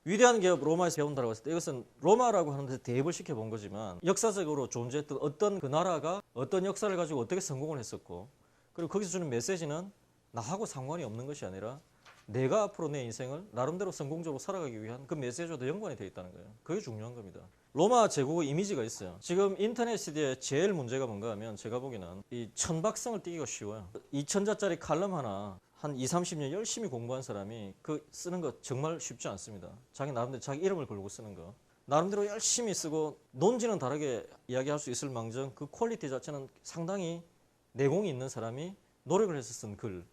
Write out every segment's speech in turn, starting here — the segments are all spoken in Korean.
위대한 기업 로마에서 배운다고 했을 때 이것은 로마라고 하는데 대입을 시켜본 거지만 역사적으로 존재했던 어떤 그 나라가 어떤 역사를 가지고 어떻게 성공을 했었고 그리고 거기서 주는 메시지는 나하고 상관이 없는 것이 아니라 내가 앞으로 내 인생을 나름대로 성공적으로 살아가기 위한 그 메시지와도 연관이 되어 있다는 거예요. 그게 중요한 겁니다. 로마 제국의 이미지가 있어요. 지금 인터넷 시대에 제일 문제가 뭔가 하면 제가 보기에는 이 천박성을 띠기가 쉬워요. 2000자짜리 칼럼 하나 한 20, 30년 열심히 공부한 사람이 그 쓰는 거 정말 쉽지 않습니다. 자기 나름대로 자기 이름을 걸고 쓰는 거. 나름대로 열심히 쓰고 논지는 다르게 이야기할 수 있을 망정 그 퀄리티 자체는 상당히 내공이 있는 사람이 노력을 해서 쓴 글.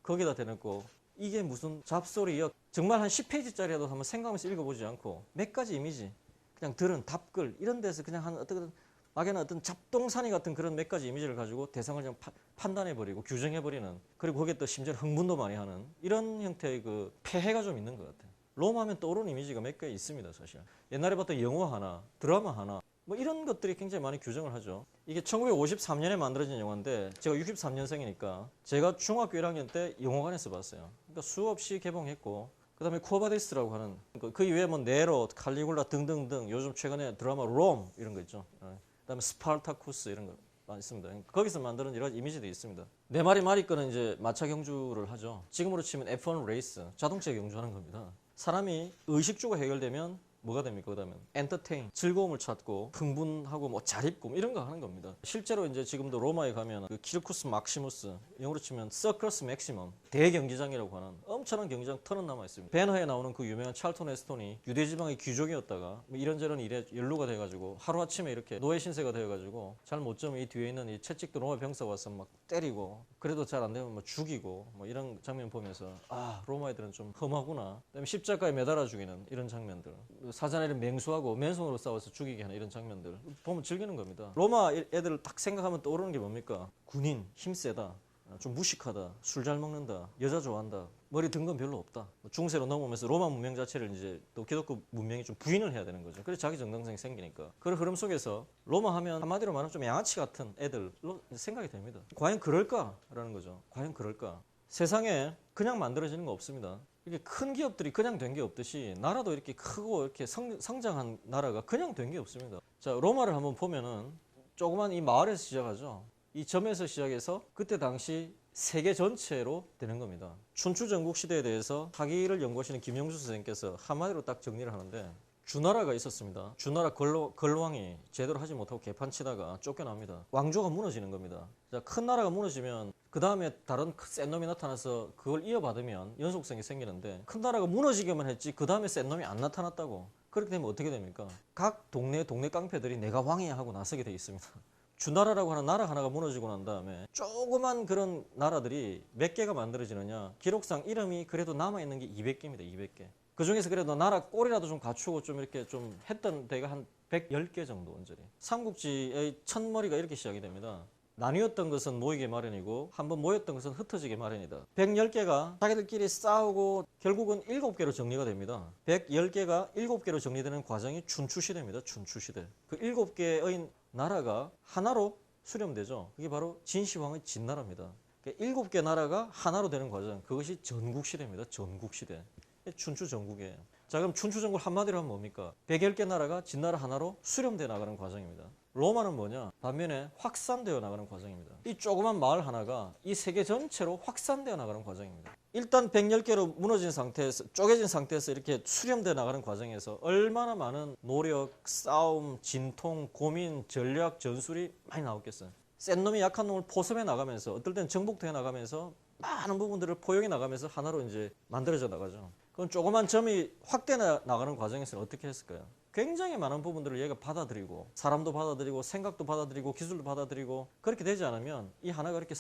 거기다 대놓고 이게 무슨 잡소리여 정말 한 10페이지짜리라도 한번 생각하면서 읽어보지 않고 몇 가지 이미지 그냥 들은 답글 이런 데서 그냥 한 어떤 막에는 어떤 잡동사니 같은 그런 몇 가지 이미지를 가지고 대상을 그냥 판단해버리고 규정해버리는 그리고 거기에 또 심지어 흥분도 많이 하는 이런 형태의 그 폐해가 좀 있는 것 같아요. 로마 하면 떠오르는 이미지가 몇 개 있습니다. 사실 옛날에 봤던 영화 하나 드라마 하나 뭐 이런 것들이 굉장히 많이 규정을 하죠. 이게 1953년에 만들어진 영화인데 제가 63년생이니까 제가 중학교 1학년 때 영화관에서 봤어요. 그러니까 수없이 개봉했고 그 다음에 쿠어바디스라고 하는 그 이외에 뭐 네로, 칼리굴라 등등등 요즘 최근에 드라마 롬 이런 거 있죠. 그 다음에 스파르타쿠스 이런 거 많이 있습니다. 거기서 만드는 여러 가지 이미지도 있습니다. 내 말이 말이 거는 이제 마차 경주를 하죠. 지금으로 치면 F1 레이스, 자동차 경주하는 겁니다. 사람이 의식주가 해결되면 뭐가 됩니까? 그다음에 엔터테인, 즐거움을 찾고 흥분하고 뭐 자립고 뭐 이런 거 하는 겁니다. 실제로 이제 지금도 로마에 가면 그 키르쿠스 막시무스, 영어로 치면 서커스 맥시멈 대경기장이라고 하는 엄청난 경기장 터는 남아 있습니다. 배너에 나오는 그 유명한 찰턴 헤스톤이 유대 지방의 귀족이었다가 뭐 이런저런 일에 연루가 돼가지고 하루 아침에 이렇게 노예 신세가 되어가지고 잘 못 좀 이 뒤에 있는 이 채찍도 로마 병사가 와서 막 때리고 그래도 잘 안 되면 뭐 죽이고 뭐 이런 장면 보면서 아 로마 애들은 좀 험하구나. 그다음에 십자가에 매달아 죽이는 이런 장면들. 사자나리를 맹수하고 맨손으로 싸워서 죽이게 하는 이런 장면들 보면 즐기는 겁니다. 로마 애들을 딱 생각하면 떠오르는 게 뭡니까? 군인, 힘세다, 좀 무식하다, 술 잘 먹는다, 여자 좋아한다, 머리 든 건 별로 없다. 중세로 넘어오면서 로마 문명 자체를 이제 또 기독교 문명이 좀 부인을 해야 되는 거죠. 그래서 자기 정당성이 생기니까. 그런 흐름 속에서 로마 하면 한마디로 말하면 좀 양아치 같은 애들로 생각이 됩니다. 과연 그럴까라는 거죠. 과연 그럴까? 세상에 그냥 만들어지는 거 없습니다. 이렇게 큰 기업들이 그냥 된 게 없듯이 나라도 이렇게 크고 이렇게 성장한 나라가 그냥 된 게 없습니다. 자, 로마를 한번 보면은 조그만 이 마을에서 시작하죠. 이 점에서 시작해서 그때 당시 세계 전체로 되는 겁니다. 춘추 전국 시대에 대해서 학위를 연구하시는 김영수 선생님께서 한마디로 딱 정리를 하는데 주나라가 있었습니다. 주나라 걸왕이 제대로 하지 못하고 개판치다가 쫓겨납니다. 왕조가 무너지는 겁니다. 자, 큰 나라가 무너지면 그 다음에 다른 센 놈이 나타나서 그걸 이어받으면 연속성이 생기는데 큰 나라가 무너지기만 했지 그 다음에 센 놈이 안 나타났다고. 그렇게 되면 어떻게 됩니까? 각 동네 깡패들이 내가 왕이야 하고 나서게 돼 있습니다. 주나라라고 하는 나라 하나가 무너지고 난 다음에 조그만 그런 나라들이 몇 개가 만들어지느냐. 기록상 이름이 그래도 남아있는 게 200개입니다. 200개. 그 중에서 그래도 나라 꼴이라도 좀 갖추고 좀 이렇게 좀 했던 데가 한 110개 정도 온전히. 삼국지의 첫 머리가 이렇게 시작이 됩니다. 나뉘었던 것은 모이게 마련이고 한번 모였던 것은 흩어지게 마련이다. 110개가 자기들끼리 싸우고 결국은 7개로 정리가 됩니다. 110개가 7개로 정리되는 과정이 춘추시대입니다. 춘추시대. 그 7개의 나라가 하나로 수렴되죠. 그게 바로 진시황의 진나라입니다. 7개 나라가 하나로 되는 과정, 그것이 전국시대입니다. 전국시대. 춘추 전국이에요. 자, 그럼 춘추 전국 한마디로 하면 뭡니까? 110개 나라가 진나라 하나로 수렴되어 나가는 과정입니다. 로마는 뭐냐? 반면에 확산되어 나가는 과정입니다. 이 조그만 마을 하나가 이 세계 전체로 확산되어 나가는 과정입니다. 일단 110개로 무너진 상태에서, 쪼개진 상태에서 이렇게 수렴되어 나가는 과정에서 얼마나 많은 노력, 싸움, 진통, 고민, 전략, 전술이 많이 나왔겠어요. 센 놈이 약한 놈을 포섭해 나가면서 어떨 땐 정복도 해 나가면서 많은 부분들을 포용해 나가면서 하나로 이제 만들어져 나가죠. 그럼 조그만 점이 확대 나가는 과정에서는 어떻게 했을까요? 굉장히 많은 부분들을 얘가 받아들이고 사람도 받아들이고 생각도 받아들이고 기술도 받아들이고 그렇게 되지 않으면 이 하나가 이렇게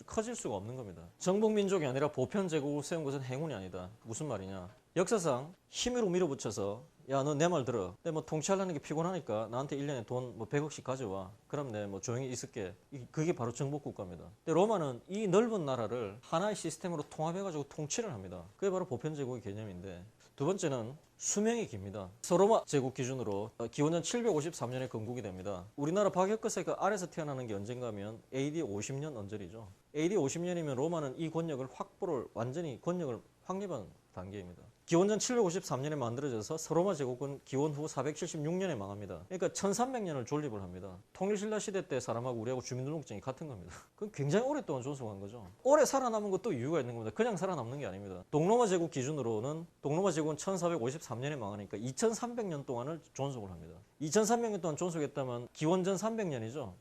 커질 수가 없는 겁니다. 정복민족이 아니라 보편제국을 세운 것은 행운이 아니다. 무슨 말이냐? 역사상 힘으로 밀어붙여서 야, 너 내 말 들어. 내 뭐 통치하려는 게 피곤하니까 나한테 1년에 돈 뭐 100억씩 가져와. 그럼 내 뭐 조용히 있을게. 그게 바로 정복국가입니다. 근데 로마는 이 넓은 나라를 하나의 시스템으로 통합해가지고 통치를 합니다. 그게 바로 보편제국의 개념인데 두 번째는 수명이 깁니다. 서로마 제국 기준으로 기원전 753년에 건국이 됩니다. 우리나라 박혁거세가 그 아래서 태어나는 게 언젠가 하면 AD 50년 언저리죠. AD 50년이면 로마는 이 권력을 완전히 권력을 확립한 단계입니다. 기원전 753년에 만들어져서 서로마 제국은 기원 후 476년에 망합니다. 그러니까 1300년을 존립을 합니다. 통일신라 시대 때 사람하고 우리하고 주민등록증이 같은 겁니다. 그건 굉장히 오랫동안 존속한 거죠. 오래 살아남은 것도 이유가 있는 겁니다. 그냥 살아남는 게 아닙니다. 동로마 제국 기준으로는 동로마 제국은 1453년에 망하니까 2300년 동안을 존속을 합니다. 2300년 동안 존속했다면 기원전 300년이죠.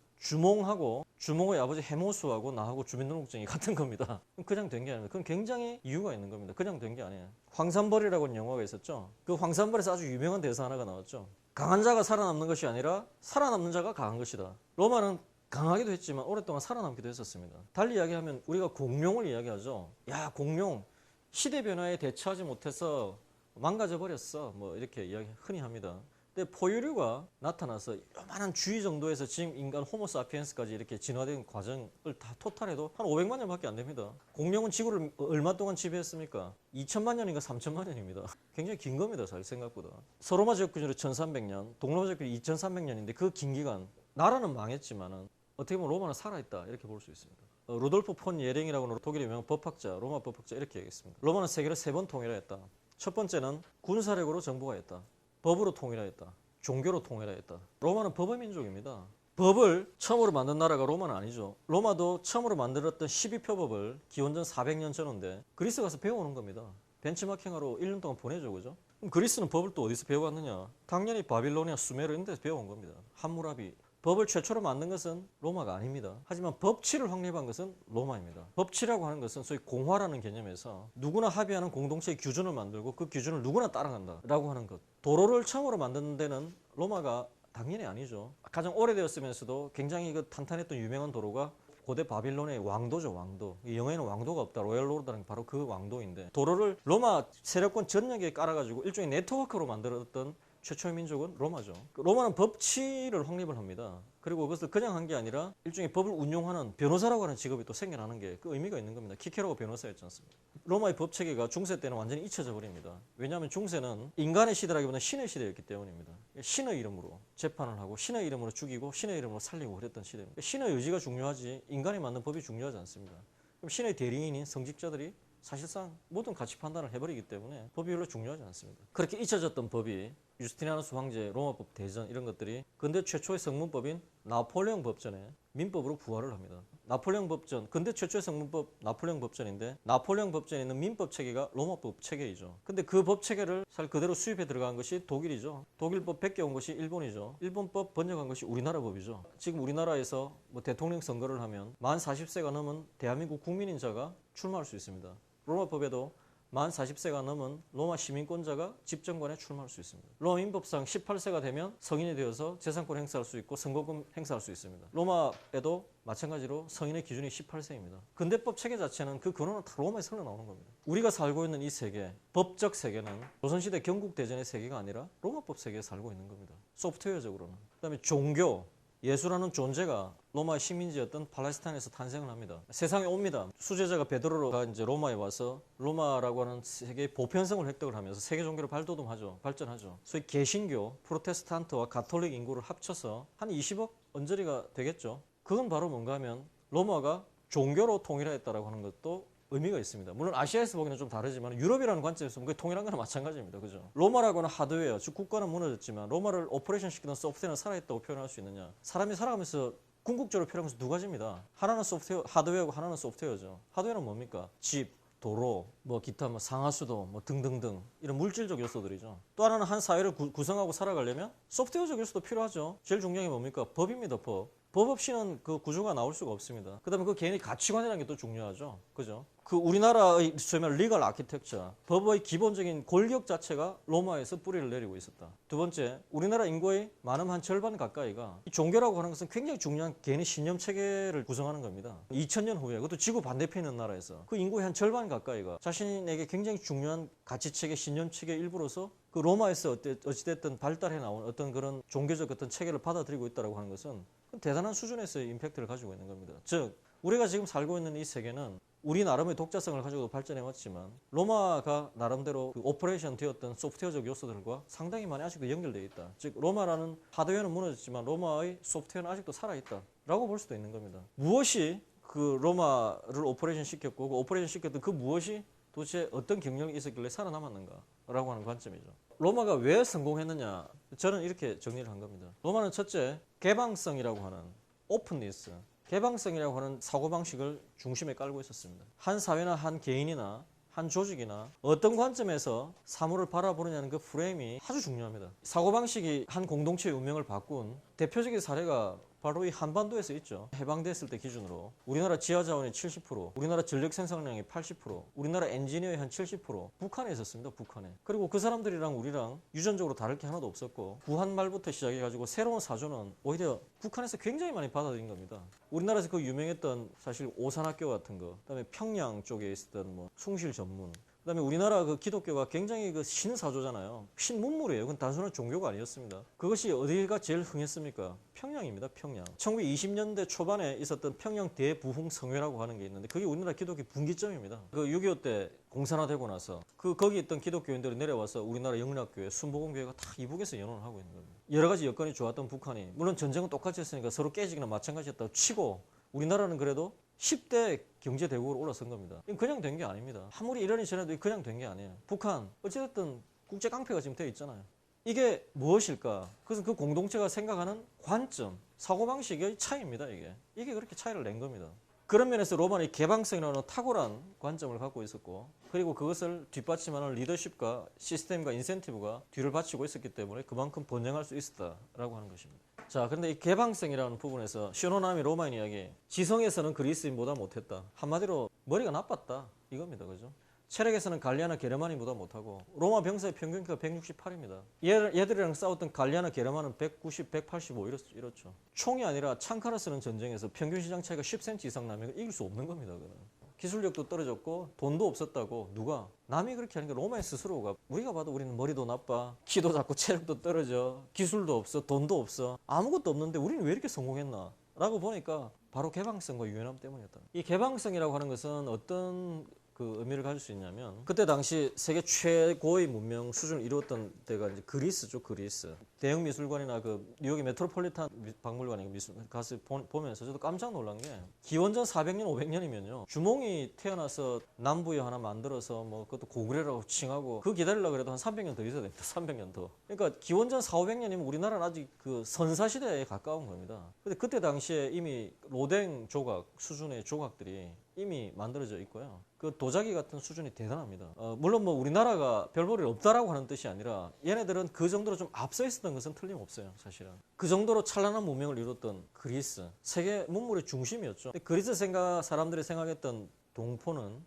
주몽의 아버지 해모수하고 나하고 주민등록증이 같은 겁니다. 그냥 된 게 아닙니다. 그건 굉장히 이유가 있는 겁니다. 그냥 된 게 아니에요. 황산벌이라고 영화가 있었죠. 그 황산벌에서 아주 유명한 대사 하나가 나왔죠. 강한 자가 살아남는 것이 아니라 살아남는 자가 강한 것이다. 로마는 강하기도 했지만 오랫동안 살아남기도 했었습니다. 달리 이야기하면 우리가 공룡을 이야기하죠. 야, 공룡 시대 변화에 대처하지 못해서 망가져 버렸어. 뭐 이렇게 이야기 흔히 합니다. 근데 포유류가 나타나서 요만한 주위 정도에서 지금 인간 호모사피엔스까지 이렇게 진화된 과정을 다 토탈해도 한 500만 년밖에 안 됩니다. 공룡은 지구를 얼마 동안 지배했습니까? 2000만 년인가 3000만 년입니다. 굉장히 긴 겁니다. 사실 생각보다. 서로마 제국 기준으로 1300년, 동로마 제국 기준으로 2300년인데 그 긴 기간 나라는 망했지만은 어떻게 보면 로마는 살아있다 이렇게 볼 수 있습니다. 루돌프 폰 예링이라고 하는 독일의 유명한 법학자, 로마 법학자 이렇게 얘기했습니다. 로마는 세계를 3번 통일했다. 첫 번째는 군사력으로 정복하였다. 법으로 통일하였다. 종교로 통일하였다. 로마는 법의 민족입니다. 법을 처음으로 만든 나라가 로마는 아니죠. 로마도 처음으로 만들었던 12표법을 기원전 400년 전인데 그리스 가서 배워오는 겁니다. 벤치마킹하러 1년 동안 보내죠. 그죠? 그럼 그리스는 법을 또 어디서 배워왔느냐? 당연히 바빌로니아, 수메르 이런 데서 배워온 겁니다. 함무라비. 법을 최초로 만든 것은 로마가 아닙니다. 하지만 법치를 확립한 것은 로마입니다. 법치라고 하는 것은 소위 공화라는 개념에서 누구나 합의하는 공동체의 기준을 만들고 그 기준을 누구나 따라간다라고 하는 것. 도로를 처음으로 만든 데는 로마가 당연히 아니죠. 가장 오래되었으면서도 굉장히 그 탄탄했던 유명한 도로가 고대 바빌론의 왕도죠. 왕도. 영어에는 왕도가 없다. 로얄 로드라는 게 바로 그 왕도인데 도로를 로마 세력권 전역에 깔아가지고 일종의 네트워크로 만들었던 최초의 민족은 로마죠. 로마는 법치를 확립을 합니다. 그리고 그것을 그냥 한 게 아니라 일종의 법을 운용하는 변호사라고 하는 직업이 또 생겨나는 게 그 의미가 있는 겁니다. 키케로가 변호사였지 않습니까? 로마의 법 체계가 중세 때는 완전히 잊혀져 버립니다. 왜냐하면 중세는 인간의 시대라기보다는 신의 시대였기 때문입니다. 신의 이름으로 재판을 하고 신의 이름으로 죽이고 신의 이름으로 살리고 그랬던 시대입니다. 신의 의지가 중요하지 인간이 만든 법이 중요하지 않습니다. 그럼 신의 대리인인 성직자들이 사실상 모든 가치 판단을 해버리기 때문에 법이 별로 중요하지 않습니다. 그렇게 잊혀졌던 법이 유스티니아누스 황제, 로마법 대전 이런 것들이 근대 최초의 성문법인 나폴레옹 법전에 민법으로 부활을 합니다. 나폴레옹 법전, 근대 최초의 성문법 나폴레옹 법전인데 나폴레옹 법전에 있는 민법 체계가 로마법 체계이죠. 근데 그 법 체계를 사실 그대로 수입해 들어간 것이 독일이죠. 독일법 베껴온 것이 일본이죠. 일본법 번역한 것이 우리나라 법이죠. 지금 우리나라에서 뭐 대통령 선거를 하면 만 40세가 넘은 대한민국 국민인 자가 출마할 수 있습니다. 로마법에도 만 40세가 넘은 로마 시민권자가 집정관에 출마할 수 있습니다. 로마 민법상 18세가 되면 성인이 되어서 재산권 행사할 수 있고 선거금 행사할 수 있습니다. 로마에도 마찬가지로 성인의 기준이 18세입니다. 근대법 체계 자체는 그 근원은 다 로마에서 흘러나오는 겁니다. 우리가 살고 있는 이 세계, 법적 세계는 조선시대 경국대전의 세계가 아니라 로마법 세계에 살고 있는 겁니다. 소프트웨어적으로는. 그다음에 종교, 예수라는 존재가 로마의 식민지였던 팔레스타인에서 탄생을 합니다. 세상에 옵니다. 수제자가 베드로가 이제 로마에 와서 로마라고 하는 세계의 보편성을 획득을 하면서 세계 종교를 발돋움하죠. 발전하죠. 소위 개신교, 프로테스탄트와 가톨릭 인구를 합쳐서 한 20억 언저리가 되겠죠. 그건 바로 뭔가 하면 로마가 종교로 통일했다라고 하는 것도 의미가 있습니다. 물론 아시아에서 보기는 좀 다르지만 유럽이라는 관점에서 보면 통일한 거나 마찬가지입니다. 그죠? 로마라고는 하드웨어, 즉 국가는 무너졌지만 로마를 오퍼레이션 시키던 소프트웨어는 살아있다고 표현할 수 있느냐? 사람이 살아가면서 궁극적으로 표현하는 것은 두 가지입니다. 하나는 소프트웨어, 하드웨어고 하나는 소프트웨어죠. 하드웨어는 뭡니까? 집, 도로, 뭐 기타 뭐 상하수도 뭐 등등등 이런 물질적 요소들이죠. 또 하나는 한 사회를 구성하고 살아가려면 소프트웨어적 요소도 필요하죠. 제일 중요한 게 뭡니까? 법입니다. 법. 법 없이는 그 구조가 나올 수가 없습니다. 그다음에 그 개인의 가치관이라는 게 또 중요하죠. 그죠? 그 우리나라의 소위 말하는 리걸 아키텍처, 법의 기본적인 골격 자체가 로마에서 뿌리를 내리고 있었다. 두 번째, 우리나라 인구의 많은 한 절반 가까이가 이 종교라고 하는 것은 굉장히 중요한 개인의 신념 체계를 구성하는 겁니다. 2000년 후에 그것도 지구 반대편에 있는 나라에서 그 인구의 한 절반 가까이가 자신에게 굉장히 중요한 가치 체계, 신념 체계 일부로서 그 로마에서 어찌됐든 발달해 나온 어떤 그런 종교적 어떤 체계를 받아들이고 있다고 하는 것은 대단한 수준에서의 임팩트를 가지고 있는 겁니다. 즉 우리가 지금 살고 있는 이 세계는 우리 나름의 독자성을 가지고 발전해왔지만 로마가 나름대로 그 오퍼레이션 되었던 소프트웨어적 요소들과 상당히 많이 아직도 연결되어 있다. 즉 로마라는 하드웨어는 무너졌지만 로마의 소프트웨어는 아직도 살아있다라고 볼 수도 있는 겁니다. 무엇이 그 로마를 오퍼레이션 시켰고 그 오퍼레이션 시켰던 그 무엇이 도대체 어떤 경력이 있었길래 살아남았는가? 라고 하는 관점이죠. 로마가 왜 성공했느냐? 저는 이렇게 정리를 한 겁니다. 로마는 첫째, 개방성이라고 하는 오픈니스, 개방성이라고 하는 사고방식을 중심에 깔고 있었습니다. 한 사회나 한 개인이나 한 조직이나 어떤 관점에서 사물을 바라보느냐는 그 프레임이 아주 중요합니다. 사고방식이 한 공동체의 운명을 바꾼 대표적인 사례가 바로 이 한반도에서 있죠. 해방됐을 때 기준으로 우리나라 지하자원의 70%, 우리나라 전력 생산량의 80%, 우리나라 엔지니어의 한 70% 북한에 있었습니다. 북한에. 그리고 그 사람들이랑 우리랑 유전적으로 다를 게 하나도 없었고 구한 말부터 시작해가지고 새로운 사조는 오히려 북한에서 굉장히 많이 받아들인 겁니다. 우리나라에서 그 유명했던 사실 오산학교 같은 거, 그다음에 평양 쪽에 있었던 뭐 숭실 전문, 그다음에 우리나라 그 기독교가 굉장히 그 신사조잖아요. 신문물이에요. 그건 단순한 종교가 아니었습니다. 그것이 어디가 제일 흥했습니까? 평양입니다. 평양. 1920년대 초반에 있었던 평양 대부흥성회라고 하는 게 있는데 그게 우리나라 기독교 분기점입니다. 그 6.25 때 공산화되고 나서 거기 있던 기독교인들이 내려와서 우리나라 영락교회, 순복음교회가 다 이북에서 연원을 하고 있는 겁니다. 여러 가지 여건이 좋았던 북한이 물론 전쟁은 똑같이 했으니까 서로 깨지기나 마찬가지였다고 치고 우리나라는 그래도 10대 경제대국으로 올라선 겁니다. 그냥 된 게 아닙니다. 아무리 이러니 저래도 그냥 된 게 아니에요. 북한 어찌됐든 국제 깡패가 지금 되어 있잖아요. 이게 무엇일까? 그래서 그 공동체가 생각하는 관점, 사고방식의 차이입니다. 이게 그렇게 차이를 낸 겁니다. 그런 면에서 로마는 개방성이라는 탁월한 관점을 갖고 있었고 그리고 그것을 뒷받침하는 리더십과 시스템과 인센티브가 뒤를 받치고 있었기 때문에 그만큼 번영할 수 있었다라고 하는 것입니다. 자, 그런데 이 개방성이라는 부분에서 시노나미 로마인 이야기, 지성에서는 그리스인보다 못했다. 한마디로 머리가 나빴다 이겁니다. 그죠? 체력에서는 갈리아나 게르만인보다 못하고 로마 병사의 평균 키가 168입니다. 얘들이랑 싸웠던 갈리아나 게르만은 190, 185 이렇죠. 총이 아니라 창칼을 쓰는 전쟁에서 평균 시장 차이가 10cm 이상 나면 이길 수 없는 겁니다. 그는. 기술력도 떨어졌고 돈도 없었다고 누가? 남이 그렇게 하니까 로마의 스스로가 우리가 봐도 우리는 머리도 나빠, 키도 작고 체력도 떨어져, 기술도 없어, 돈도 없어, 아무것도 없는데 우리는 왜 이렇게 성공했나? 라고 보니까 바로 개방성과 유연함 때문이었다. 이 개방성이라고 하는 것은 어떤 그 의미를 가질 수 있냐면 그때 당시 세계 최고의 문명 수준을 이루었던 데가 이제 그리스죠. 그리스 대형 미술관이나 그 뉴욕의 메트로폴리탄 박물관에 가서 보면서 저도 깜짝 놀란 게 기원전 400년 500년이면요 주몽이 태어나서 남부에 하나 만들어서 뭐 그것도 고구려라고 칭하고 그 기다리려고 해도 한 300년 더 있어야 됩니다. 300년 더. 그러니까 기원전 4, 500년이면 우리나라는 아직 그 선사시대에 가까운 겁니다. 근데 그때 당시에 이미 로댕 조각 수준의 조각들이 이미 만들어져 있고요. 그 도자기 같은 수준이 대단합니다. 물론 뭐 우리나라가 별볼일 없다라고 하는 뜻이 아니라 얘네들은 그 정도로 좀 앞서 있었던 것은 틀림없어요. 사실은. 그 정도로 찬란한 문명을 이뤘던 그리스. 세계 문물의 중심이었죠. 그리스 사람들이 생각했던 동포는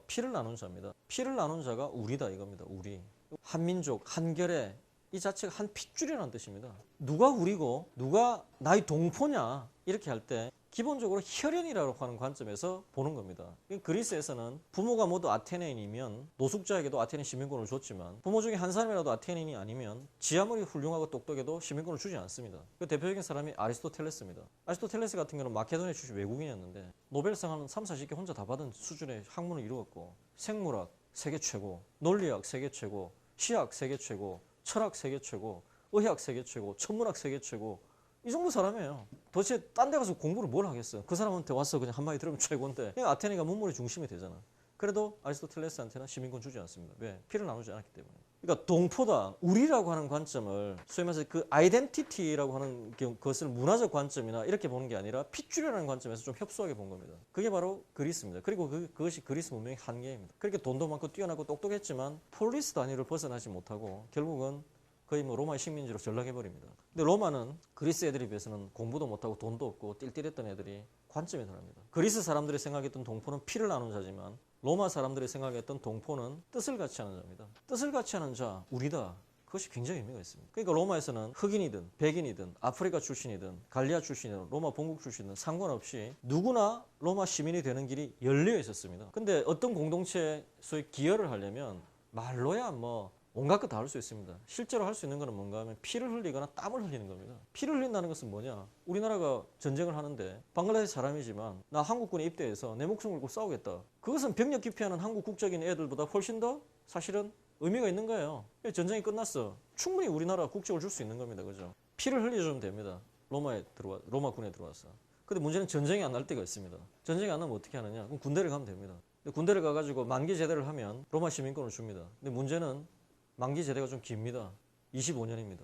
피를 나눈 자입니다. 피를 나눈 자가 우리다 이겁니다. 우리. 한민족, 한결의 이 자체가 한 핏줄이라는 뜻입니다. 누가 우리고 누가 나의 동포냐 이렇게 할 때 기본적으로 혈연이라고 하는 관점에서 보는 겁니다. 그리스에서는 부모가 모두 아테네인이면 노숙자에게도 아테네 시민권을 줬지만 부모 중에 한 사람이라도 아테네인이 아니면 지 아무리 훌륭하고 똑똑해도 시민권을 주지 않습니다. 그 대표적인 사람이 아리스토텔레스입니다. 아리스토텔레스 같은 경우는 마케도니아 출신 외국인이었는데 노벨상 한 3, 40개 혼자 다 받은 수준의 학문을 이루었고 생물학 세계 최고, 논리학 세계 최고, 시학 세계 최고, 철학 세계 최고, 의학 세계 최고, 천문학 세계 최고 이 정도 사람이에요. 도대체 딴 데 가서 공부를 뭘 하겠어요. 그 사람한테 와서 그냥 한마디 들으면 최고인데 그냥 아테네가 문물의 중심이 되잖아. 그래도 아리스토텔레스한테는 시민권 주지 않습니다. 왜? 피를 나누지 않았기 때문에. 그러니까 동포다, 우리라고 하는 관점을 소위 말해서 그 아이덴티티라고 하는 것을 문화적 관점이나 이렇게 보는 게 아니라 핏줄이라는 관점에서 좀 협소하게 본 겁니다. 그게 바로 그리스입니다. 그리고 그것이 그리스 문명의 한계입니다. 그렇게 돈도 많고 뛰어나고 똑똑했지만 폴리스 단위를 벗어나지 못하고 결국은 거의 뭐 로마의 식민지로 전락해버립니다. 근데 로마는 그리스 애들에 비해서는 공부도 못하고 돈도 없고 띨띨했던 애들이 관점이 다릅니다. 그리스 사람들이 생각했던 동포는 피를 나눈 자지만 로마 사람들이 생각했던 동포는 뜻을 같이 하는 자입니다. 뜻을 같이 하는 자, 우리다. 그것이 굉장히 의미가 있습니다. 그러니까 로마에서는 흑인이든 백인이든 아프리카 출신이든 갈리아 출신이든 로마 본국 출신이든 상관없이 누구나 로마 시민이 되는 길이 열려 있었습니다. 근데 어떤 공동체에 소위 기여를 하려면 말로야 뭐 온갖 것 다 할 수 있습니다. 실제로 할 수 있는 것은 뭔가 하면 피를 흘리거나 땀을 흘리는 겁니다. 피를 흘린다는 것은 뭐냐? 우리나라가 전쟁을 하는데 방글라데시 사람이지만 나 한국군에 입대해서 내 목숨 걸고 싸우겠다. 그것은 병력 기피하는 한국 국적인 애들보다 훨씬 더 사실은 의미가 있는 거예요. 전쟁이 끝났어. 충분히 우리나라 국적을 줄 수 있는 겁니다. 그죠? 피를 흘려주면 됩니다. 로마군에 들어와서. 근데 문제는 전쟁이 안 날 때가 있습니다. 전쟁이 안 나면 어떻게 하느냐? 그럼 군대를 가면 됩니다. 근데 군대를 가가지고 만기 제대를 하면 로마 시민권을 줍니다. 근데 문제는 만기 제대가 좀 깁니다. 25년입니다.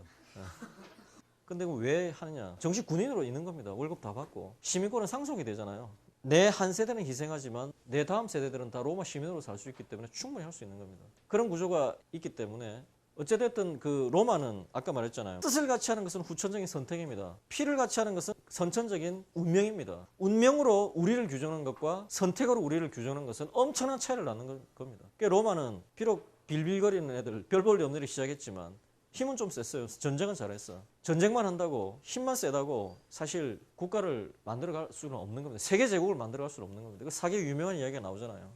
근데 왜 하느냐? 정식 군인으로 있는 겁니다. 월급 다 받고. 시민권은 상속이 되잖아요. 내 한 세대는 희생하지만 내 다음 세대들은 다 로마 시민으로 살 수 있기 때문에 충분히 할 수 있는 겁니다. 그런 구조가 있기 때문에 어찌됐든 그 로마는 아까 말했잖아요. 뜻을 같이 하는 것은 후천적인 선택입니다. 피를 같이 하는 것은 선천적인 운명입니다. 운명으로 우리를 규정하는 것과 선택으로 우리를 규정하는 것은 엄청난 차이를 낳는 겁니다. 그러니까 로마는 비록 빌빌거리는 애들, 별 볼 일 없는 일이 시작했지만 힘은 좀 셌어요. 전쟁은 잘했어. 전쟁만 한다고 힘만 세다고 사실 국가를 만들어갈 수는 없는 겁니다. 세계 제국을 만들어갈 수는 없는 겁니다. 그 사기 유명한 이야기가 나오잖아요.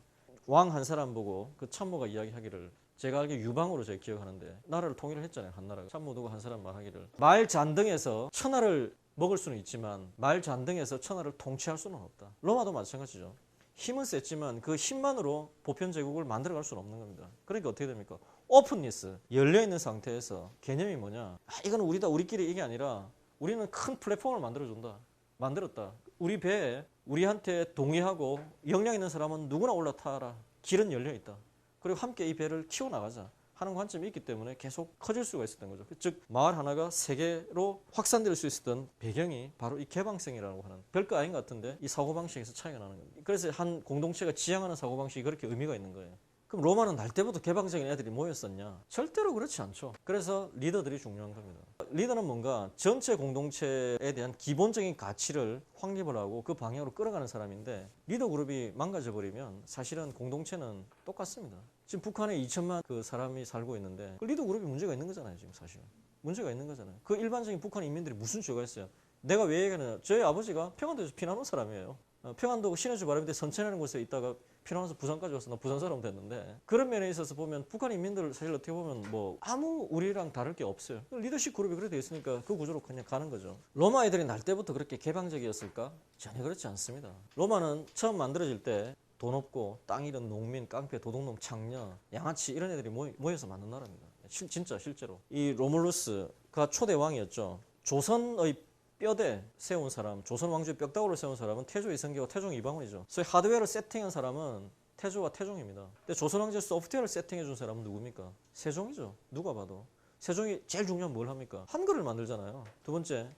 왕 한 사람 보고 그 참모가 이야기하기를, 제가 알기로 유방으로 제가 기억하는데 나라를 통일을 했잖아요. 한 나라가. 참모 누구 한 사람 말하기를, 말 잔등에서 천하를 먹을 수는 있지만 말 잔등에서 천하를 통치할 수는 없다. 로마도 마찬가지죠. 힘은 셌지만 그 힘만으로 보편 제국을 만들어갈 수는 없는 겁니다. 그러니까 어떻게 됩니까? 오픈니스, 열려있는 상태에서 개념이 뭐냐? 이건 우리다, 우리끼리 이게 아니라 우리는 큰 플랫폼을 만들어준다. 만들었다. 우리 배에 우리한테 동의하고 역량 있는 사람은 누구나 올라타라. 길은 열려있다. 그리고 함께 이 배를 키워나가자 하는 관점이 있기 때문에 계속 커질 수가 있었던 거죠. 즉 마을 하나가 세계로 확산될 수 있었던 배경이 바로 이 개방성이라고 하는, 별거 아닌 것 같은데 이 사고방식에서 차이가 나는 겁니다. 그래서 한 공동체가 지향하는 사고방식이 그렇게 의미가 있는 거예요. 그럼 로마는 날 때부터 개방적인 애들이 모였었냐? 절대로 그렇지 않죠. 그래서 리더들이 중요한 겁니다. 리더는 뭔가 전체 공동체에 대한 기본적인 가치를 확립을 하고 그 방향으로 끌어가는 사람인데, 리더 그룹이 망가져버리면 사실은 공동체는 똑같습니다. 지금 북한에 2천만 그 사람이 살고 있는데 그 리더 그룹이 문제가 있는 거잖아요. 지금 사실 문제가 있는 거잖아요. 그 일반적인 북한 인민들이 무슨 죄가 있어요? 내가 왜 얘기하느냐? 저희 아버지가 평안도에서 피난 온 사람이에요. 평안도 신해주 바람밑에 선천이라는 곳에 있다가 피난 와서 부산까지 와서 나 부산 사람 됐는데, 그런 면에 있어서 보면 북한 인민들 사실 어떻게 보면 뭐 아무 우리랑 다를 게 없어요. 리더십 그룹이 그렇게 돼 있으니까 그 구조로 그냥 가는 거죠. 로마 애들이 날 때부터 그렇게 개방적이었을까? 전혀 그렇지 않습니다. 로마는 처음 만들어질 때 돈 없고 땅 잃은 농민, 깡패, 도둑놈, 창녀, 양아치 이런 애들이 모여서 만든 나라입니다. 진짜 실제로. 이 로물루스가 초대 왕이었죠. 조선의 뼈대 세운 사람, 조선 왕조의 뼈다구를 세운 사람은 태조 이성계와 태종 이방원이죠. 소위 하드웨어를 세팅한 사람은 태조와 태종입니다. 근데 조선 왕조의 소프트웨어를 세팅해 준 사람은 누굽니까? 세종이죠. 누가 봐도. 세종이 제일 중요한 뭘 합니까? 한글을 만들잖아요. 두 번째,